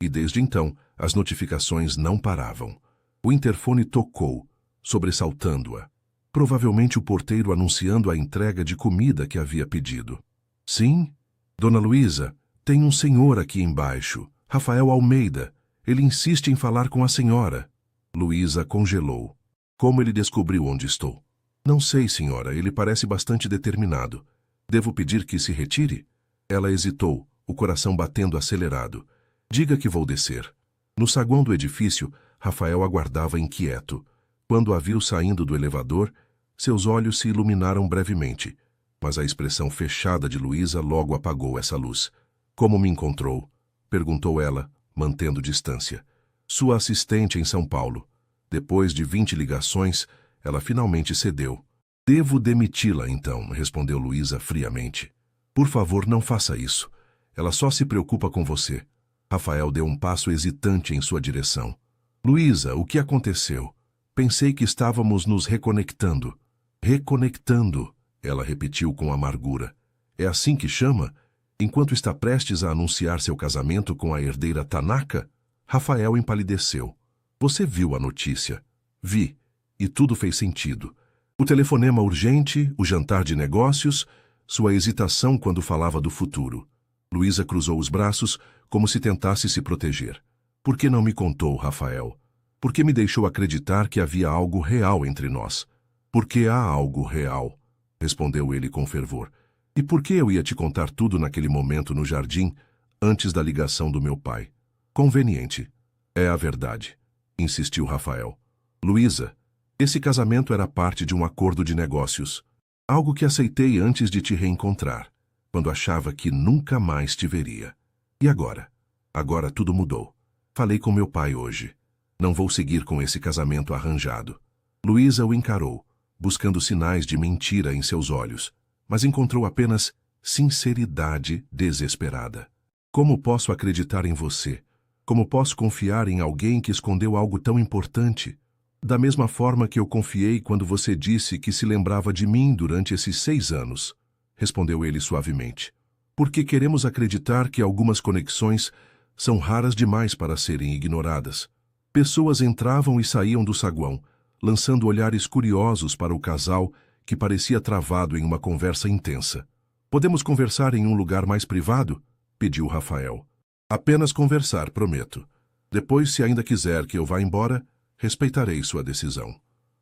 [SPEAKER 1] e desde então as notificações não paravam. O interfone tocou, sobressaltando-a. Provavelmente o porteiro anunciando a entrega de comida que havia pedido. Sim? Dona Luísa, tem um senhor aqui embaixo, Rafael Almeida. Ele insiste em falar com a senhora. Luísa congelou. Como ele descobriu onde estou? Não sei, senhora, ele parece bastante determinado. Devo pedir que se retire? Ela hesitou, o coração batendo acelerado. Diga que vou descer. No saguão do edifício, Rafael aguardava inquieto. Quando a viu saindo do elevador, seus olhos se iluminaram brevemente, mas a expressão fechada de Luísa logo apagou essa luz. Como me encontrou? Perguntou ela, mantendo distância. Sua assistente em São Paulo. Depois de 20 ligações, ela finalmente cedeu. Devo demiti-la, então, respondeu Luísa friamente. Por favor, não faça isso. Ela só se preocupa com você. Rafael deu um passo hesitante em sua direção. Luísa, o que aconteceu? Pensei que estávamos nos reconectando. Reconectando, ela repetiu com amargura. É assim que chama? Enquanto está prestes a anunciar seu casamento com a herdeira Tanaka? Rafael empalideceu. Você viu a notícia? Vi. E tudo fez sentido. O telefonema urgente, o jantar de negócios, sua hesitação quando falava do futuro. Luísa cruzou os braços, como se tentasse se proteger. Por que não me contou, Rafael? Por que me deixou acreditar que havia algo real entre nós? Porque há algo real, respondeu ele com fervor. E por que eu ia te contar tudo naquele momento no jardim, antes da ligação do meu pai? Conveniente. É a verdade, insistiu Rafael. Luísa, esse casamento era parte de um acordo de negócios. Algo que aceitei antes de te reencontrar, quando achava que nunca mais te veria. E agora? Agora tudo mudou. Falei com meu pai hoje. Não vou seguir com esse casamento arranjado. Luísa o encarou, buscando sinais de mentira em seus olhos, mas encontrou apenas sinceridade desesperada. Como posso acreditar em você? Como posso confiar em alguém que escondeu algo tão importante? Da mesma forma que eu confiei quando você disse que se lembrava de mim durante esses 6 anos, respondeu ele suavemente. Porque queremos acreditar que algumas conexões são raras demais para serem ignoradas. Pessoas entravam e saíam do saguão, lançando olhares curiosos para o casal que parecia travado em uma conversa intensa. Podemos conversar em um lugar mais privado? Pediu Rafael. Apenas conversar, prometo. Depois, se ainda quiser que eu vá embora, respeitarei sua decisão.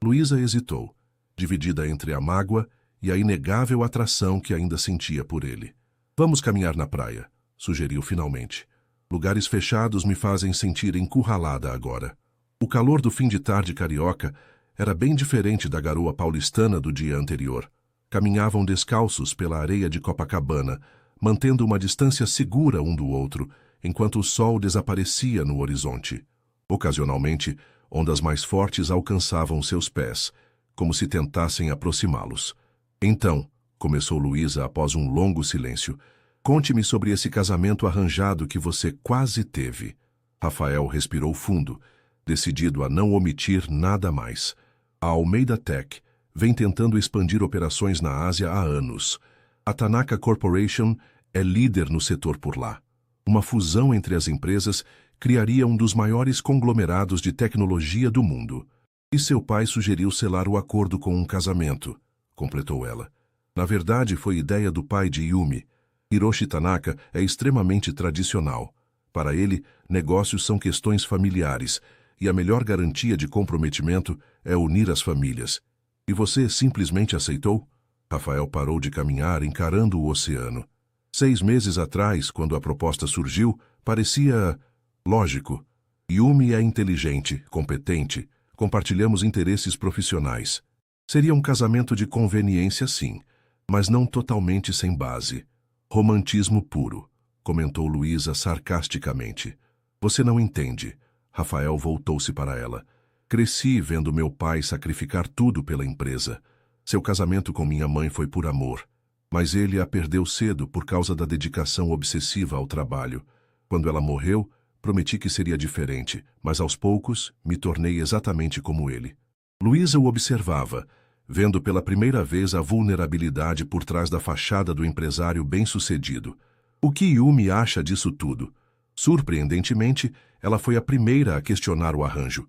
[SPEAKER 1] Luísa hesitou, dividida entre a mágoa e a inegável atração que ainda sentia por ele. Vamos caminhar na praia, sugeriu finalmente. Lugares fechados me fazem sentir encurralada agora. O calor do fim de tarde carioca era bem diferente da garoa paulistana do dia anterior. Caminhavam descalços pela areia de Copacabana, mantendo uma distância segura um do outro, enquanto o sol desaparecia no horizonte. Ocasionalmente, ondas mais fortes alcançavam seus pés, como se tentassem aproximá-los. Então, começou Luísa após um longo silêncio, conte-me sobre esse casamento arranjado que você quase teve. Rafael respirou fundo, decidido a não omitir nada mais. A Almeida Tech vem tentando expandir operações na Ásia há anos. A Tanaka Corporation é líder no setor por lá. Uma fusão entre as empresas criaria um dos maiores conglomerados de tecnologia do mundo. E seu pai sugeriu selar o acordo com um casamento, completou ela. Na verdade, foi ideia do pai de Yumi. Hiroshi Tanaka é extremamente tradicional. Para ele, negócios são questões familiares, e a melhor garantia de comprometimento é unir as famílias. E você simplesmente aceitou? Rafael parou de caminhar encarando o oceano. 6 meses atrás, quando a proposta surgiu, parecia lógico. Yumi é inteligente, competente, compartilhamos interesses profissionais. Seria um casamento de conveniência, sim, mas não totalmente sem base. Romantismo puro, comentou Luísa sarcasticamente. Você não entende. Rafael voltou-se para ela. Cresci vendo meu pai sacrificar tudo pela empresa. Seu casamento com minha mãe foi por amor, mas ele a perdeu cedo por causa da dedicação obsessiva ao trabalho. Quando ela morreu, prometi que seria diferente, mas aos poucos me tornei exatamente como ele. Luísa o observava, vendo pela primeira vez a vulnerabilidade por trás da fachada do empresário bem-sucedido. O que Yumi acha disso tudo? Surpreendentemente, ela foi a primeira a questionar o arranjo.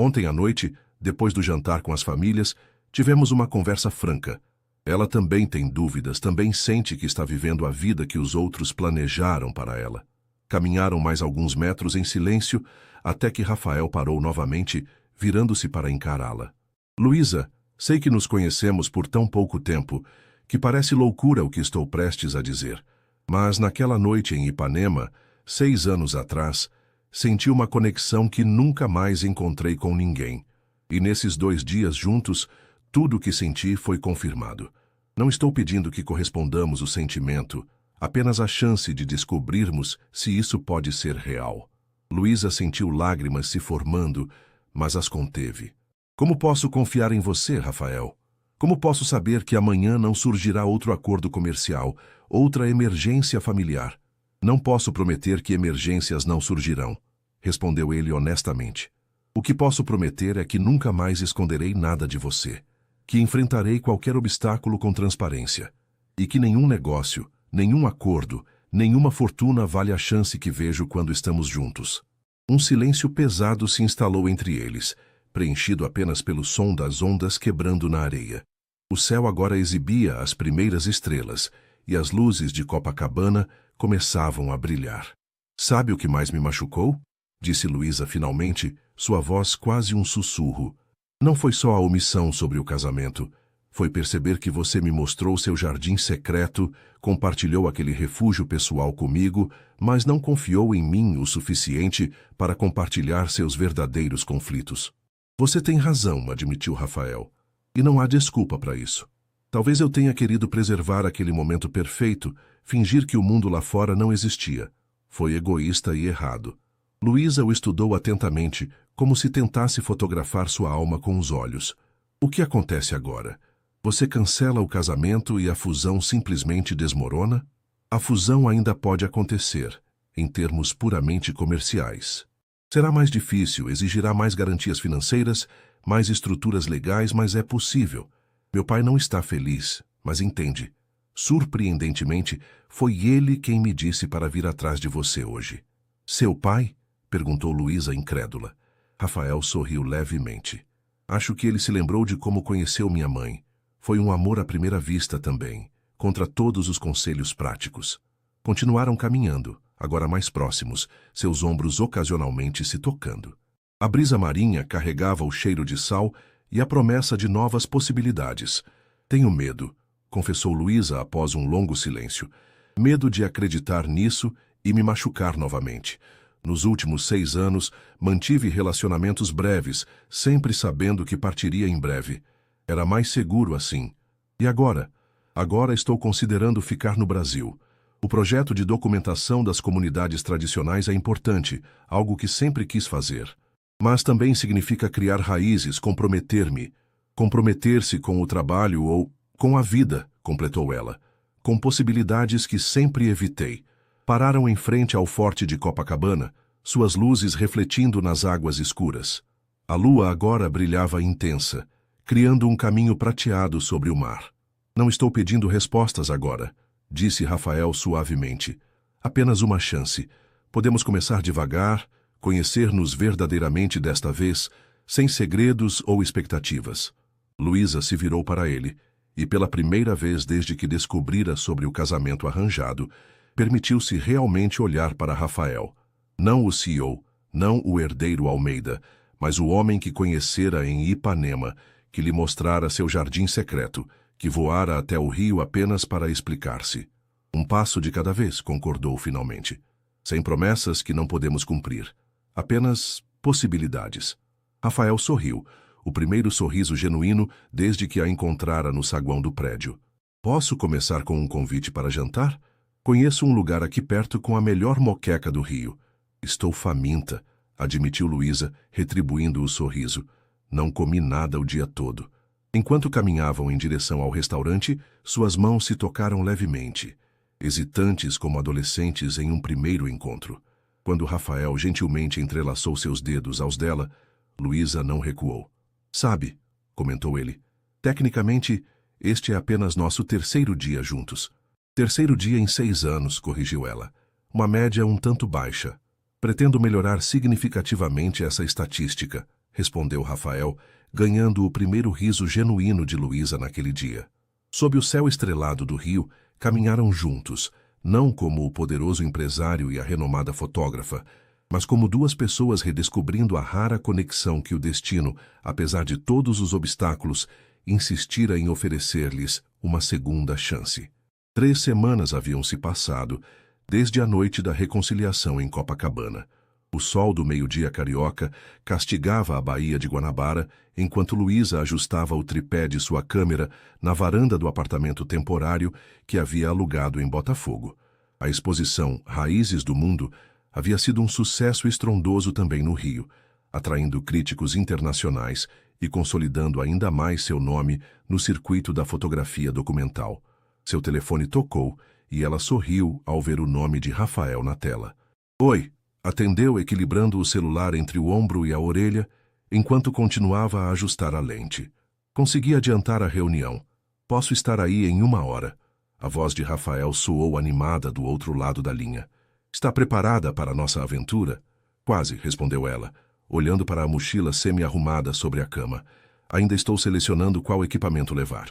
[SPEAKER 1] Ontem à noite, depois do jantar com as famílias, tivemos uma conversa franca. Ela também tem dúvidas, também sente que está vivendo a vida que os outros planejaram para ela. Caminharam mais alguns metros em silêncio, até que Rafael parou novamente, virando-se para encará-la. Luísa, sei que nos conhecemos por tão pouco tempo, que parece loucura o que estou prestes a dizer. Mas naquela noite em Ipanema, 6 anos atrás, senti uma conexão que nunca mais encontrei com ninguém. E nesses 2 dias juntos, tudo o que senti foi confirmado. Não estou pedindo que correspondamos o sentimento, apenas a chance de descobrirmos se isso pode ser real. Luísa sentiu lágrimas se formando, mas as conteve. Como posso confiar em você, Rafael? Como posso saber que amanhã não surgirá outro acordo comercial, outra emergência familiar? Não posso prometer que emergências não surgirão, respondeu ele honestamente. O que posso prometer é que nunca mais esconderei nada de você, que enfrentarei qualquer obstáculo com transparência, e que nenhum negócio, nenhum acordo, nenhuma fortuna vale a chance que vejo quando estamos juntos. Um silêncio pesado se instalou entre eles, preenchido apenas pelo som das ondas quebrando na areia. O céu agora exibia as primeiras estrelas, e as luzes de Copacabana começavam a brilhar. Sabe o que mais me machucou? Disse Luísa finalmente, sua voz quase um sussurro. Não foi só a omissão sobre o casamento. Foi perceber que você me mostrou seu jardim secreto, compartilhou aquele refúgio pessoal comigo, mas não confiou em mim o suficiente para compartilhar seus verdadeiros conflitos. Você tem razão, admitiu Rafael. E não há desculpa para isso. Talvez eu tenha querido preservar aquele momento perfeito, fingir que o mundo lá fora não existia. Foi egoísta e errado. Luísa o estudou atentamente, como se tentasse fotografar sua alma com os olhos. O que acontece agora? Você cancela o casamento e a fusão simplesmente desmorona? A fusão ainda pode acontecer, em termos puramente comerciais. Será mais difícil, exigirá mais garantias financeiras, mais estruturas legais, mas é possível. Meu pai não está feliz, mas entende. Surpreendentemente, foi ele quem me disse para vir atrás de você hoje. Seu pai? Perguntou Luísa incrédula. Rafael sorriu levemente. Acho que ele se lembrou de como conheceu minha mãe. Foi um amor à primeira vista também, contra todos os conselhos práticos. Continuaram caminhando, agora mais próximos, seus ombros ocasionalmente se tocando. A brisa marinha carregava o cheiro de sal e a promessa de novas possibilidades. Tenho medo, confessou Luísa após um longo silêncio. Medo de acreditar nisso e me machucar novamente. Nos últimos 6 anos, mantive relacionamentos breves, sempre sabendo que partiria em breve. Era mais seguro assim. E agora? Agora estou considerando ficar no Brasil. O projeto de documentação das comunidades tradicionais é importante, algo que sempre quis fazer. Mas também significa criar raízes, comprometer-me. Comprometer-se com o trabalho ou com a vida, completou ela, com possibilidades que sempre evitei. Pararam em frente ao forte de Copacabana, suas luzes refletindo nas águas escuras. A lua agora brilhava intensa, criando um caminho prateado sobre o mar. Não estou pedindo respostas agora, disse Rafael suavemente. Apenas uma chance. Podemos começar devagar, conhecer-nos verdadeiramente desta vez, sem segredos ou expectativas. Luísa se virou para ele, e pela primeira vez desde que descobrira sobre o casamento arranjado, permitiu-se realmente olhar para Rafael. Não o CEO, não o herdeiro Almeida, mas o homem que conhecera em Ipanema, que lhe mostrara seu jardim secreto, que voara até o rio apenas para explicar-se. Um passo de cada vez, concordou finalmente. Sem promessas que não podemos cumprir. Apenas possibilidades. Rafael sorriu, o primeiro sorriso genuíno desde que a encontrara no saguão do prédio. Posso começar com um convite para jantar? Conheço um lugar aqui perto com a melhor moqueca do Rio. Estou faminta, admitiu Luísa, retribuindo o sorriso. Não comi nada o dia todo. Enquanto caminhavam em direção ao restaurante, suas mãos se tocaram levemente, hesitantes como adolescentes em um primeiro encontro. Quando Rafael gentilmente entrelaçou seus dedos aos dela, Luísa não recuou. Sabe, comentou ele, tecnicamente, este é apenas nosso terceiro dia juntos. Terceiro dia em 6 anos, corrigiu ela. Uma média um tanto baixa. Pretendo melhorar significativamente essa estatística, respondeu Rafael, ganhando o primeiro riso genuíno de Luísa naquele dia. Sob o céu estrelado do rio, caminharam juntos, não como o poderoso empresário e a renomada fotógrafa, mas como duas pessoas redescobrindo a rara conexão que o destino, apesar de todos os obstáculos, insistira em oferecer-lhes uma segunda chance. 3 semanas haviam se passado, desde a noite da reconciliação em Copacabana. O sol do meio-dia carioca castigava a Baía de Guanabara, enquanto Luísa ajustava o tripé de sua câmera na varanda do apartamento temporário que havia alugado em Botafogo. A exposição Raízes do Mundo havia sido um sucesso estrondoso também no Rio, atraindo críticos internacionais e consolidando ainda mais seu nome no circuito da fotografia documental. Seu telefone tocou e ela sorriu ao ver o nome de Rafael na tela. Oi! Atendeu equilibrando o celular entre o ombro e a orelha, enquanto continuava a ajustar a lente. Consegui adiantar a reunião. Posso estar aí em 1 hora. A voz de Rafael soou animada do outro lado da linha. Está preparada para a nossa aventura? Quase, respondeu ela, olhando para a mochila semi-arrumada sobre a cama. Ainda estou selecionando qual equipamento levar.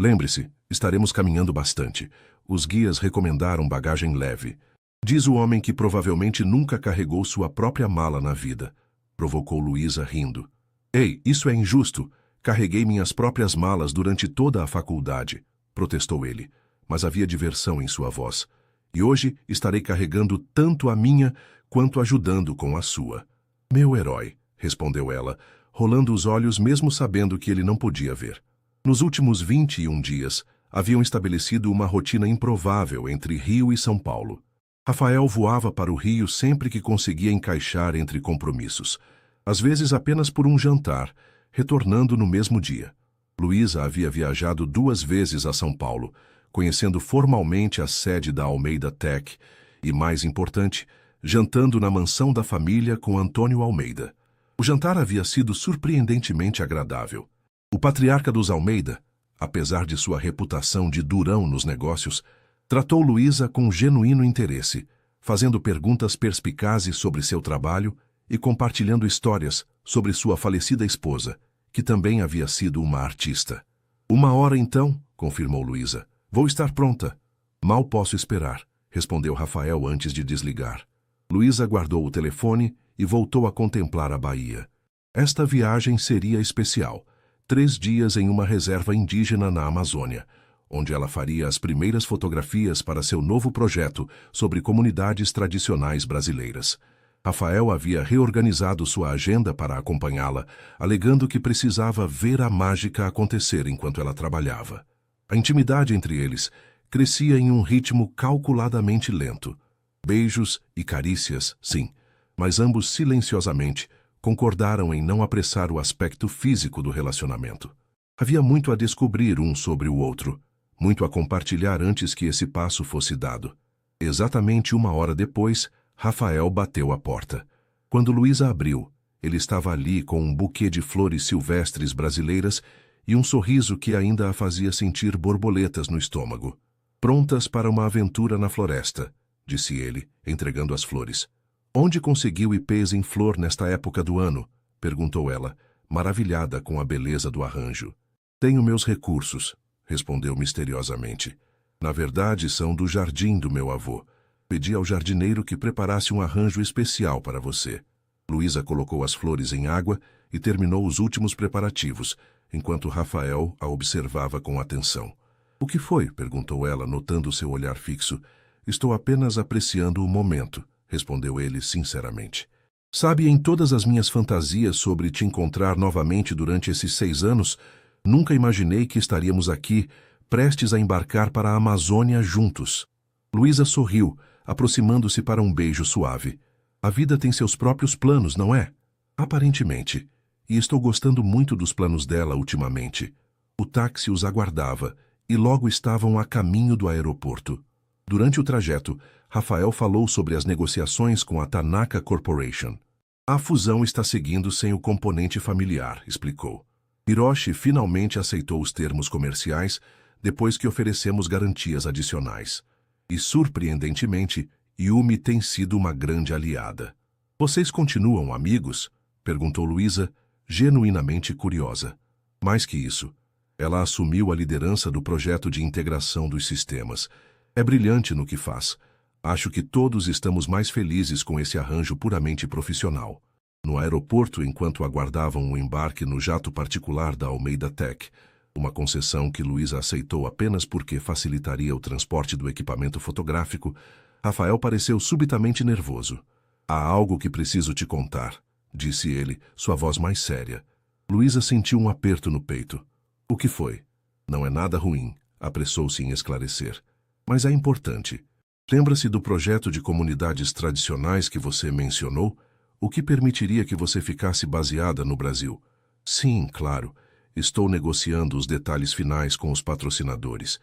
[SPEAKER 1] Lembre-se, estaremos caminhando bastante. Os guias recomendaram bagagem leve. Diz o homem que provavelmente nunca carregou sua própria mala na vida. Provocou Luísa rindo. Ei, isso é injusto. Carreguei minhas próprias malas durante toda a faculdade, protestou ele, mas havia diversão em sua voz. E hoje estarei carregando tanto a minha quanto ajudando com a sua. Meu herói, respondeu ela, rolando os olhos mesmo sabendo que ele não podia ver. Nos últimos 21 dias, haviam estabelecido uma rotina improvável entre Rio e São Paulo. Rafael voava para o Rio sempre que conseguia encaixar entre compromissos, às vezes apenas por um jantar, retornando no mesmo dia. Luísa havia viajado 2 vezes a São Paulo, conhecendo formalmente a sede da Almeida Tech e, mais importante, jantando na mansão da família com Antônio Almeida. O jantar havia sido surpreendentemente agradável. O patriarca dos Almeida, apesar de sua reputação de durão nos negócios, tratou Luísa com genuíno interesse, fazendo perguntas perspicazes sobre seu trabalho e compartilhando histórias sobre sua falecida esposa, que também havia sido uma artista. 1 hora então, confirmou Luísa. Vou estar pronta. Mal posso esperar, respondeu Rafael antes de desligar. Luísa guardou o telefone e voltou a contemplar a Bahia. Esta viagem seria especial. 3 dias em uma reserva indígena na Amazônia, onde ela faria as primeiras fotografias para seu novo projeto sobre comunidades tradicionais brasileiras. Rafael havia reorganizado sua agenda para acompanhá-la, alegando que precisava ver a mágica acontecer enquanto ela trabalhava. A intimidade entre eles crescia em um ritmo calculadamente lento. Beijos e carícias, sim, mas ambos silenciosamente concordaram em não apressar o aspecto físico do relacionamento. Havia muito a descobrir um sobre o outro, muito a compartilhar antes que esse passo fosse dado. Exatamente 1 hora depois, Rafael bateu à porta. Quando Luísa abriu, ele estava ali com um buquê de flores silvestres brasileiras e um sorriso que ainda a fazia sentir borboletas no estômago. "Prontas para uma aventura na floresta", disse ele, entregando as flores. "Onde conseguiu ipês em flor nesta época do ano?", perguntou ela, maravilhada com a beleza do arranjo. "Tenho meus recursos", respondeu misteriosamente. "Na verdade, são do jardim do meu avô. Pedi ao jardineiro que preparasse um arranjo especial para você." Luísa colocou as flores em água e terminou os últimos preparativos, enquanto Rafael a observava com atenção. "O que foi?", perguntou ela, notando seu olhar fixo. "Estou apenas apreciando o momento", respondeu ele sinceramente. "Sabe, em todas as minhas fantasias sobre te encontrar novamente durante esses 6 anos, nunca imaginei que estaríamos aqui, prestes a embarcar para a Amazônia juntos." Luísa sorriu, aproximando-se para um beijo suave. "A vida tem seus próprios planos, não é?" "Aparentemente. E estou gostando muito dos planos dela ultimamente." O táxi os aguardava, e logo estavam a caminho do aeroporto. Durante o trajeto, Rafael falou sobre as negociações com a Tanaka Corporation. "A fusão está seguindo sem o componente familiar", explicou. "Hiroshi finalmente aceitou os termos comerciais depois que oferecemos garantias adicionais. E, surpreendentemente, Yumi tem sido uma grande aliada." "Vocês continuam amigos?", perguntou Luísa, genuinamente curiosa. Mais que isso, ela assumiu a liderança do projeto de integração dos sistemas. É brilhante no que faz. Acho que todos estamos mais felizes com esse arranjo puramente profissional. No aeroporto, enquanto aguardavam o embarque no jato particular da Almeida Tech, uma concessão que Luísa aceitou apenas porque facilitaria o transporte do equipamento fotográfico, Rafael pareceu subitamente nervoso. "Há algo que preciso te contar", disse ele, sua voz mais séria. Luísa sentiu um aperto no peito. "O que foi?" "Não é nada ruim", apressou-se em esclarecer. "Mas é importante. Lembra-se do projeto de comunidades tradicionais que você mencionou? O que permitiria que você ficasse baseada no Brasil?" "Sim, claro. Estou negociando os detalhes finais com os patrocinadores."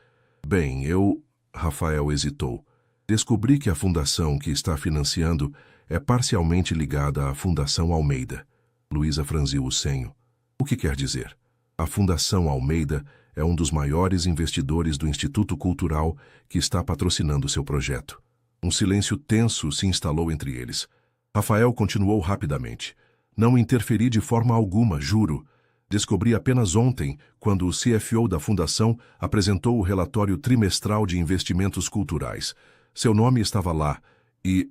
[SPEAKER 1] "Bem, Rafael hesitou. "Descobri que a fundação que está financiando é parcialmente ligada à Fundação Almeida." Luísa franziu o senho. "O que quer dizer?" "A Fundação Almeida é um dos maiores investidores do Instituto Cultural que está patrocinando seu projeto." Um silêncio tenso se instalou entre eles. Rafael continuou rapidamente. "Não interferi de forma alguma, juro. Descobri apenas ontem, quando o CFO da Fundação apresentou o relatório trimestral de investimentos culturais. Seu nome estava lá e...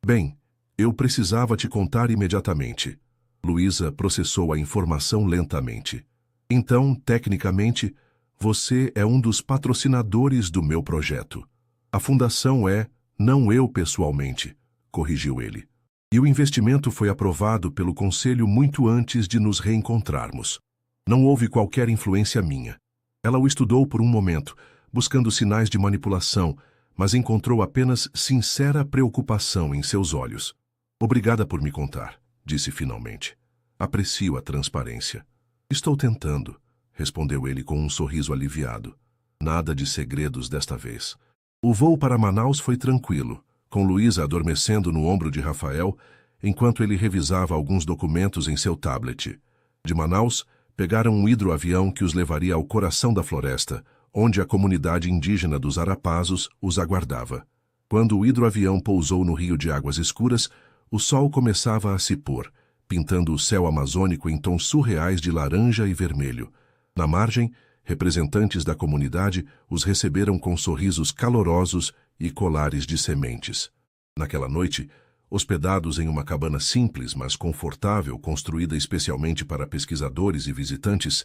[SPEAKER 1] Bem, eu precisava te contar imediatamente." Luísa processou a informação lentamente. "Então, tecnicamente, você é um dos patrocinadores do meu projeto." "A fundação é, não eu pessoalmente", corrigiu ele. "E o investimento foi aprovado pelo conselho muito antes de nos reencontrarmos. Não houve qualquer influência minha." Ela o estudou por um momento, buscando sinais de manipulação, mas encontrou apenas sincera preocupação em seus olhos. "Obrigada por me contar", disse finalmente. "Aprecio a transparência." "Estou tentando", respondeu ele com um sorriso aliviado. "Nada de segredos desta vez." O voo para Manaus foi tranquilo, com Luísa adormecendo no ombro de Rafael, enquanto ele revisava alguns documentos em seu tablet. De Manaus, pegaram um hidroavião que os levaria ao coração da floresta, onde a comunidade indígena dos Arapazos os aguardava. Quando o hidroavião pousou no rio de águas escuras, o sol começava a se pôr, pintando o céu amazônico em tons surreais de laranja e vermelho. Na margem, representantes da comunidade os receberam com sorrisos calorosos e colares de sementes. Naquela noite, hospedados em uma cabana simples, mas confortável, construída especialmente para pesquisadores e visitantes,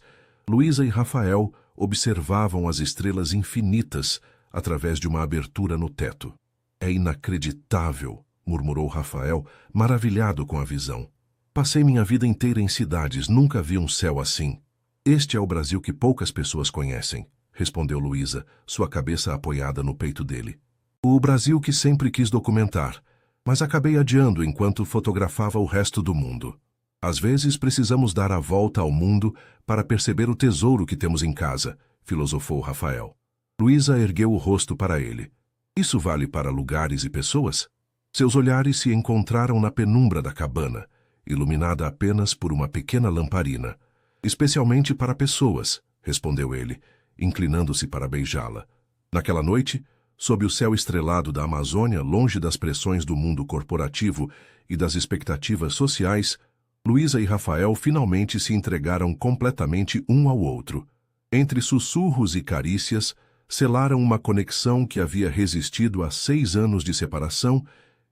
[SPEAKER 1] Luísa e Rafael observavam as estrelas infinitas através de uma abertura no teto. "É inacreditável", murmurou Rafael, maravilhado com a visão. "Passei minha vida inteira em cidades, nunca vi um céu assim. Este é o Brasil que poucas pessoas conhecem." respondeu Luísa, sua cabeça apoiada no peito dele. O Brasil que sempre quis documentar, mas acabei adiando enquanto fotografava o resto do mundo. Às vezes precisamos dar a volta ao mundo para perceber o tesouro que temos em casa, filosofou Rafael. Luísa ergueu o rosto para ele. Isso vale para lugares e pessoas? Seus olhares se encontraram na penumbra da cabana, iluminada apenas por uma pequena lamparina. Especialmente para pessoas, respondeu ele, inclinando-se para beijá-la. Naquela noite, sob o céu estrelado da Amazônia, longe das pressões do mundo corporativo e das expectativas sociais, Luísa e Rafael finalmente se entregaram completamente um ao outro. Entre sussurros e carícias, selaram uma conexão que havia resistido a 6 anos de separação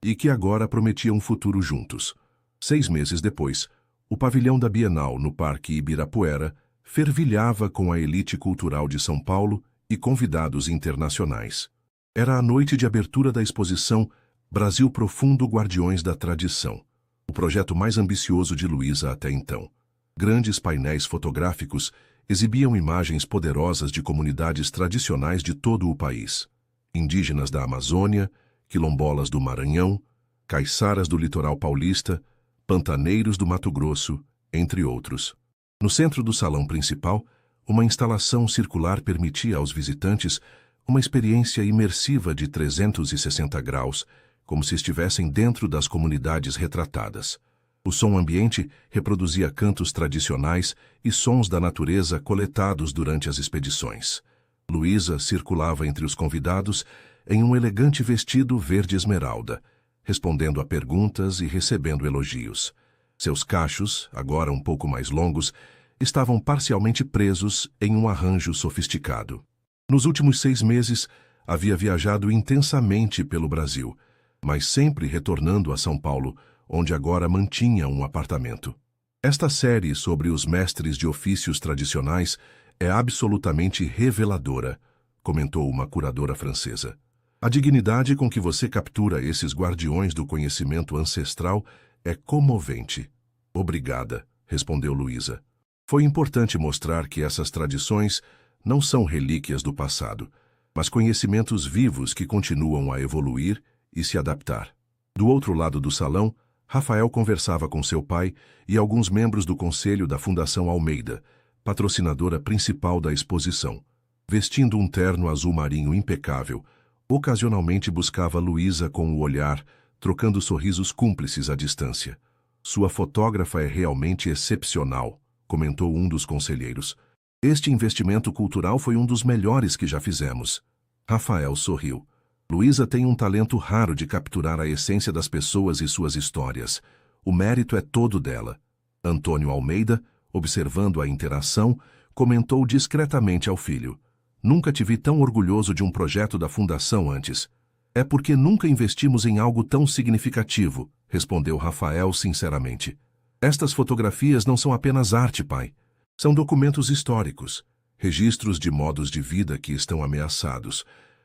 [SPEAKER 1] e que agora prometia um futuro juntos. 6 meses depois, o pavilhão da Bienal no Parque Ibirapuera fervilhava com a elite cultural de São Paulo e convidados internacionais. Era a noite de abertura da exposição Brasil Profundo Guardiões da Tradição, o projeto mais ambicioso de Luísa até então. Grandes painéis fotográficos exibiam imagens poderosas de comunidades tradicionais de todo o país. Indígenas da Amazônia, quilombolas do Maranhão, caiçaras do litoral paulista, pantaneiros do Mato Grosso, entre outros. No centro do salão principal, uma instalação circular permitia aos visitantes uma experiência imersiva de 360 graus, como se estivessem dentro das comunidades retratadas. O som ambiente reproduzia cantos tradicionais e sons da natureza coletados durante as expedições. Luísa circulava entre os convidados em um elegante vestido verde esmeralda, respondendo a perguntas e recebendo elogios. Seus cachos, agora um pouco mais longos, estavam parcialmente presos em um arranjo sofisticado. Nos últimos 6 meses, havia viajado intensamente pelo Brasil, mas sempre retornando a São Paulo, onde agora mantinha um apartamento. Esta série sobre os mestres de ofícios tradicionais é absolutamente reveladora, comentou uma curadora francesa. A dignidade com que você captura esses guardiões do conhecimento ancestral é comovente. Obrigada, respondeu Luísa. Foi importante mostrar que essas tradições não são relíquias do passado, mas conhecimentos vivos que continuam a evoluir e se adaptar. Do outro lado do salão, Rafael conversava com seu pai e alguns membros do conselho da Fundação Almeida, patrocinadora principal da exposição. Vestindo um terno azul marinho impecável, ocasionalmente buscava Luísa com o olhar, trocando sorrisos cúmplices à distância. Sua fotógrafa é realmente excepcional, comentou um dos conselheiros. Este investimento cultural foi um dos melhores que já fizemos. Rafael sorriu. Luísa tem um talento raro de capturar a essência das pessoas e suas histórias. O mérito é todo dela. Antônio Almeida, observando a interação, comentou discretamente ao filho. Nunca te vi tão orgulhoso de um projeto da Fundação antes. É porque nunca investimos em algo tão significativo, respondeu Rafael sinceramente. Estas fotografias não são apenas arte, pai. São documentos históricos, registros de modos de vida que estão ameaçados.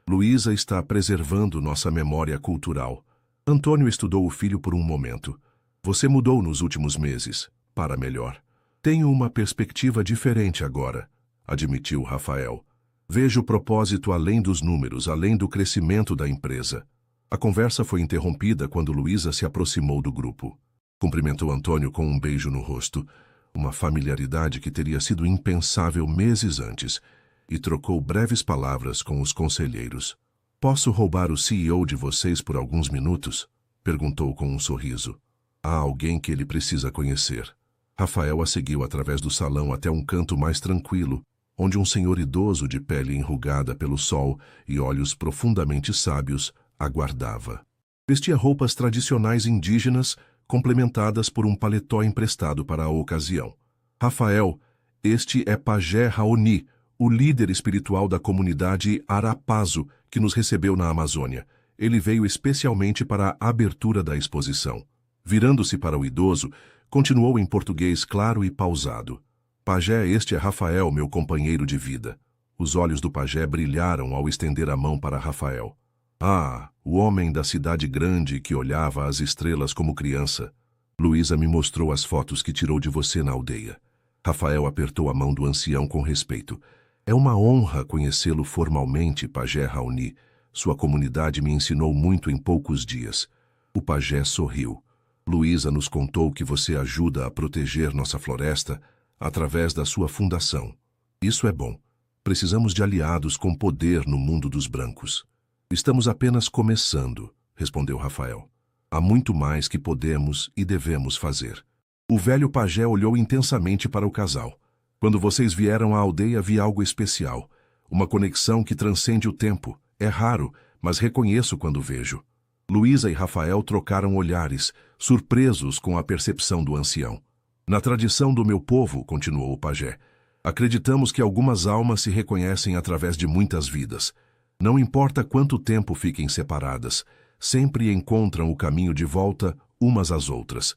[SPEAKER 1] Luísa está preservando nossa memória cultural. Antônio estudou o filho por um momento. Você mudou nos últimos meses, para melhor. Tenho uma perspectiva diferente agora, admitiu Rafael. Vejo o propósito além dos números, além do crescimento da empresa. A conversa foi interrompida quando Luísa se aproximou do grupo. Cumprimentou Antônio com um beijo no rosto, uma familiaridade que teria sido impensável meses antes, e trocou breves palavras com os conselheiros. Posso roubar o CEO de vocês por alguns minutos? Perguntou com um sorriso. Há alguém que ele precisa conhecer. Rafael a seguiu através do salão até um canto mais tranquilo, onde um senhor idoso de pele enrugada pelo sol e olhos profundamente sábios aguardava. Vestia roupas tradicionais indígenas, complementadas por um paletó emprestado para a ocasião. Rafael, este é Pajé Raoni, o líder espiritual da comunidade Arapazo, que nos recebeu na Amazônia. Ele veio especialmente para a abertura da exposição. Virando-se para o idoso, continuou em português claro e pausado. Pajé, este é Rafael, meu companheiro de vida. Os olhos do pajé brilharam ao estender a mão para Rafael. Ah, o homem da cidade grande que olhava as estrelas como criança. Luísa me mostrou as fotos que tirou de você na aldeia. Rafael apertou a mão do ancião com respeito. É uma honra conhecê-lo formalmente, pajé Raoni. Sua comunidade me ensinou muito em poucos dias. O pajé sorriu. Luísa nos contou que você ajuda a proteger nossa floresta através da sua fundação. Isso é bom. Precisamos de aliados com poder no mundo dos brancos. Estamos apenas começando, respondeu Rafael. Há muito mais que podemos e devemos fazer. O velho pajé olhou intensamente para o casal. Quando vocês vieram à aldeia, vi algo especial. Uma conexão que transcende o tempo. É raro, mas reconheço quando vejo. Luísa e Rafael trocaram olhares, surpresos com a percepção do ancião. Na tradição do meu povo, continuou o pajé, acreditamos que algumas almas se reconhecem através de muitas vidas. Não importa quanto tempo fiquem separadas, sempre encontram o caminho de volta umas às outras.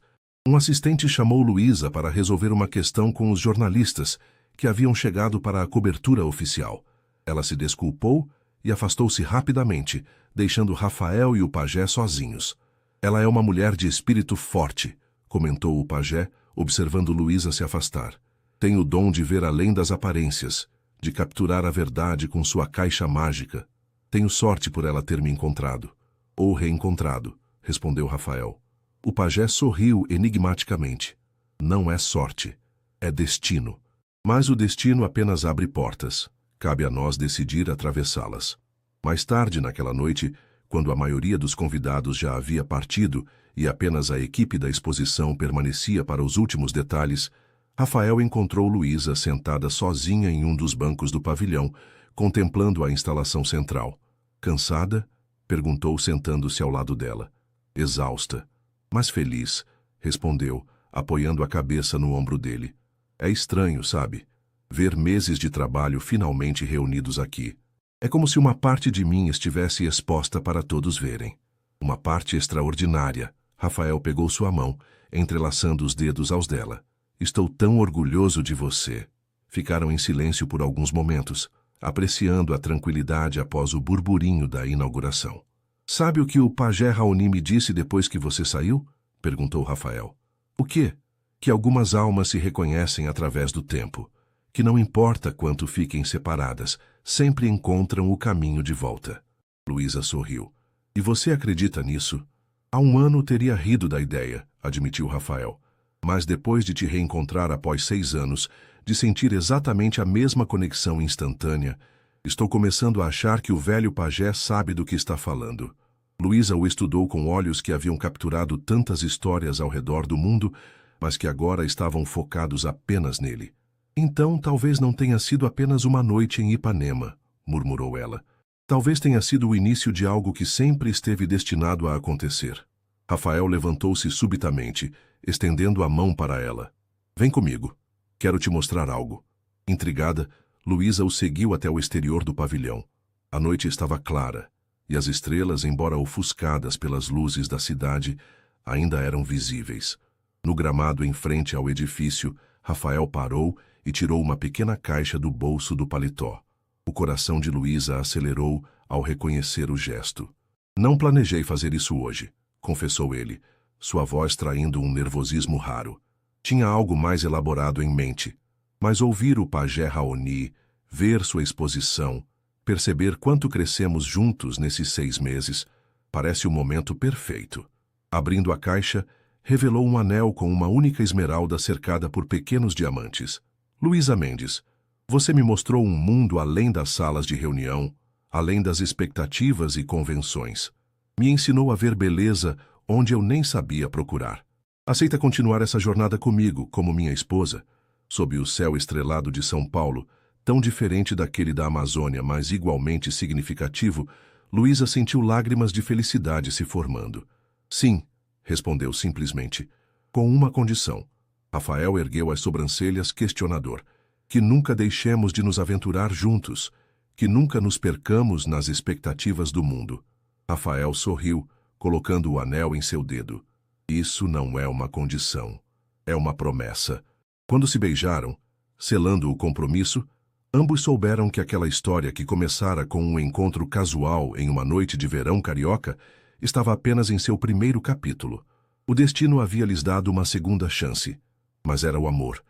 [SPEAKER 1] Um assistente chamou Luísa para resolver uma questão com os jornalistas que haviam chegado para a cobertura oficial. Ela se desculpou e afastou-se rapidamente, deixando Rafael e o pajé sozinhos. Ela é uma mulher de espírito forte, comentou o pajé, observando Luísa se afastar. Tem o dom de ver além das aparências, de capturar a verdade com sua caixa mágica. Tenho sorte por ela ter me encontrado. Ou reencontrado, respondeu Rafael. O pajé sorriu enigmaticamente. Não é sorte, é destino. Mas o destino apenas abre portas. Cabe a nós decidir atravessá-las. Mais tarde naquela noite, quando a maioria dos convidados já havia partido e apenas a equipe da exposição permanecia para os últimos detalhes, Rafael encontrou Luísa sentada sozinha em um dos bancos do pavilhão, contemplando a instalação central. Cansada? Perguntou sentando-se ao lado dela. Exausta, mas feliz, respondeu, apoiando a cabeça no ombro dele. É estranho, sabe? Ver meses de trabalho finalmente reunidos aqui. É como se uma parte de mim estivesse exposta para todos verem. Uma parte extraordinária. Rafael pegou sua mão, entrelaçando os dedos aos dela. Estou tão orgulhoso de você. Ficaram em silêncio por alguns momentos, apreciando a tranquilidade após o burburinho da inauguração. Sabe o que o pajé Raoni me disse depois que você saiu? Perguntou Rafael. O quê? Que algumas almas se reconhecem através do tempo. Que não importa quanto fiquem separadas, sempre encontram o caminho de volta. Luísa sorriu. E você acredita nisso? Há um ano teria rido da ideia, admitiu Rafael. Mas depois de te reencontrar após 6 anos, de sentir exatamente a mesma conexão instantânea, estou começando a achar que o velho pajé sabe do que está falando. Luísa o estudou com olhos que haviam capturado tantas histórias ao redor do mundo, mas que agora estavam focados apenas nele. Então, talvez não tenha sido apenas uma noite em Ipanema, murmurou ela. Talvez tenha sido o início de algo que sempre esteve destinado a acontecer. Rafael levantou-se subitamente, estendendo a mão para ela. Vem comigo. Quero te mostrar algo. Intrigada, Luísa o seguiu até o exterior do pavilhão. A noite estava clara, e as estrelas, embora ofuscadas pelas luzes da cidade, ainda eram visíveis. No gramado em frente ao edifício, Rafael parou e tirou uma pequena caixa do bolso do paletó. O coração de Luísa acelerou ao reconhecer o gesto. Não planejei fazer isso hoje, confessou ele, sua voz traindo um nervosismo raro. Tinha algo mais elaborado em mente, mas ouvir o pajé Raoni, ver sua exposição, perceber quanto crescemos juntos nesses 6 meses, parece o momento perfeito. Abrindo a caixa, revelou um anel com uma única esmeralda cercada por pequenos diamantes. Luísa Mendes, você me mostrou um mundo além das salas de reunião, além das expectativas e convenções. Me ensinou a ver beleza onde eu nem sabia procurar. Aceita continuar essa jornada comigo, como minha esposa? Sob o céu estrelado de São Paulo, tão diferente daquele da Amazônia, mas igualmente significativo, Luísa sentiu lágrimas de felicidade se formando. Sim, respondeu simplesmente, com uma condição. Rafael ergueu as sobrancelhas questionador. Que nunca deixemos de nos aventurar juntos, que nunca nos percamos nas expectativas do mundo. Rafael sorriu, colocando o anel em seu dedo. Isso não é uma condição, é uma promessa. Quando se beijaram, selando o compromisso, ambos souberam que aquela história que começara com um encontro casual em uma noite de verão carioca estava apenas em seu primeiro capítulo. O destino havia lhes dado uma segunda chance, mas era o amor.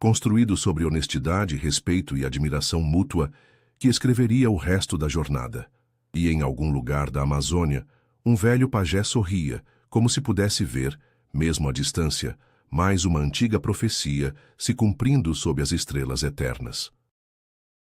[SPEAKER 1] construído sobre honestidade, respeito e admiração mútua, que escreveria o resto da jornada. E em algum lugar da Amazônia, um velho pajé sorria, como se pudesse ver, mesmo à distância, mais uma antiga profecia se cumprindo sob as estrelas eternas.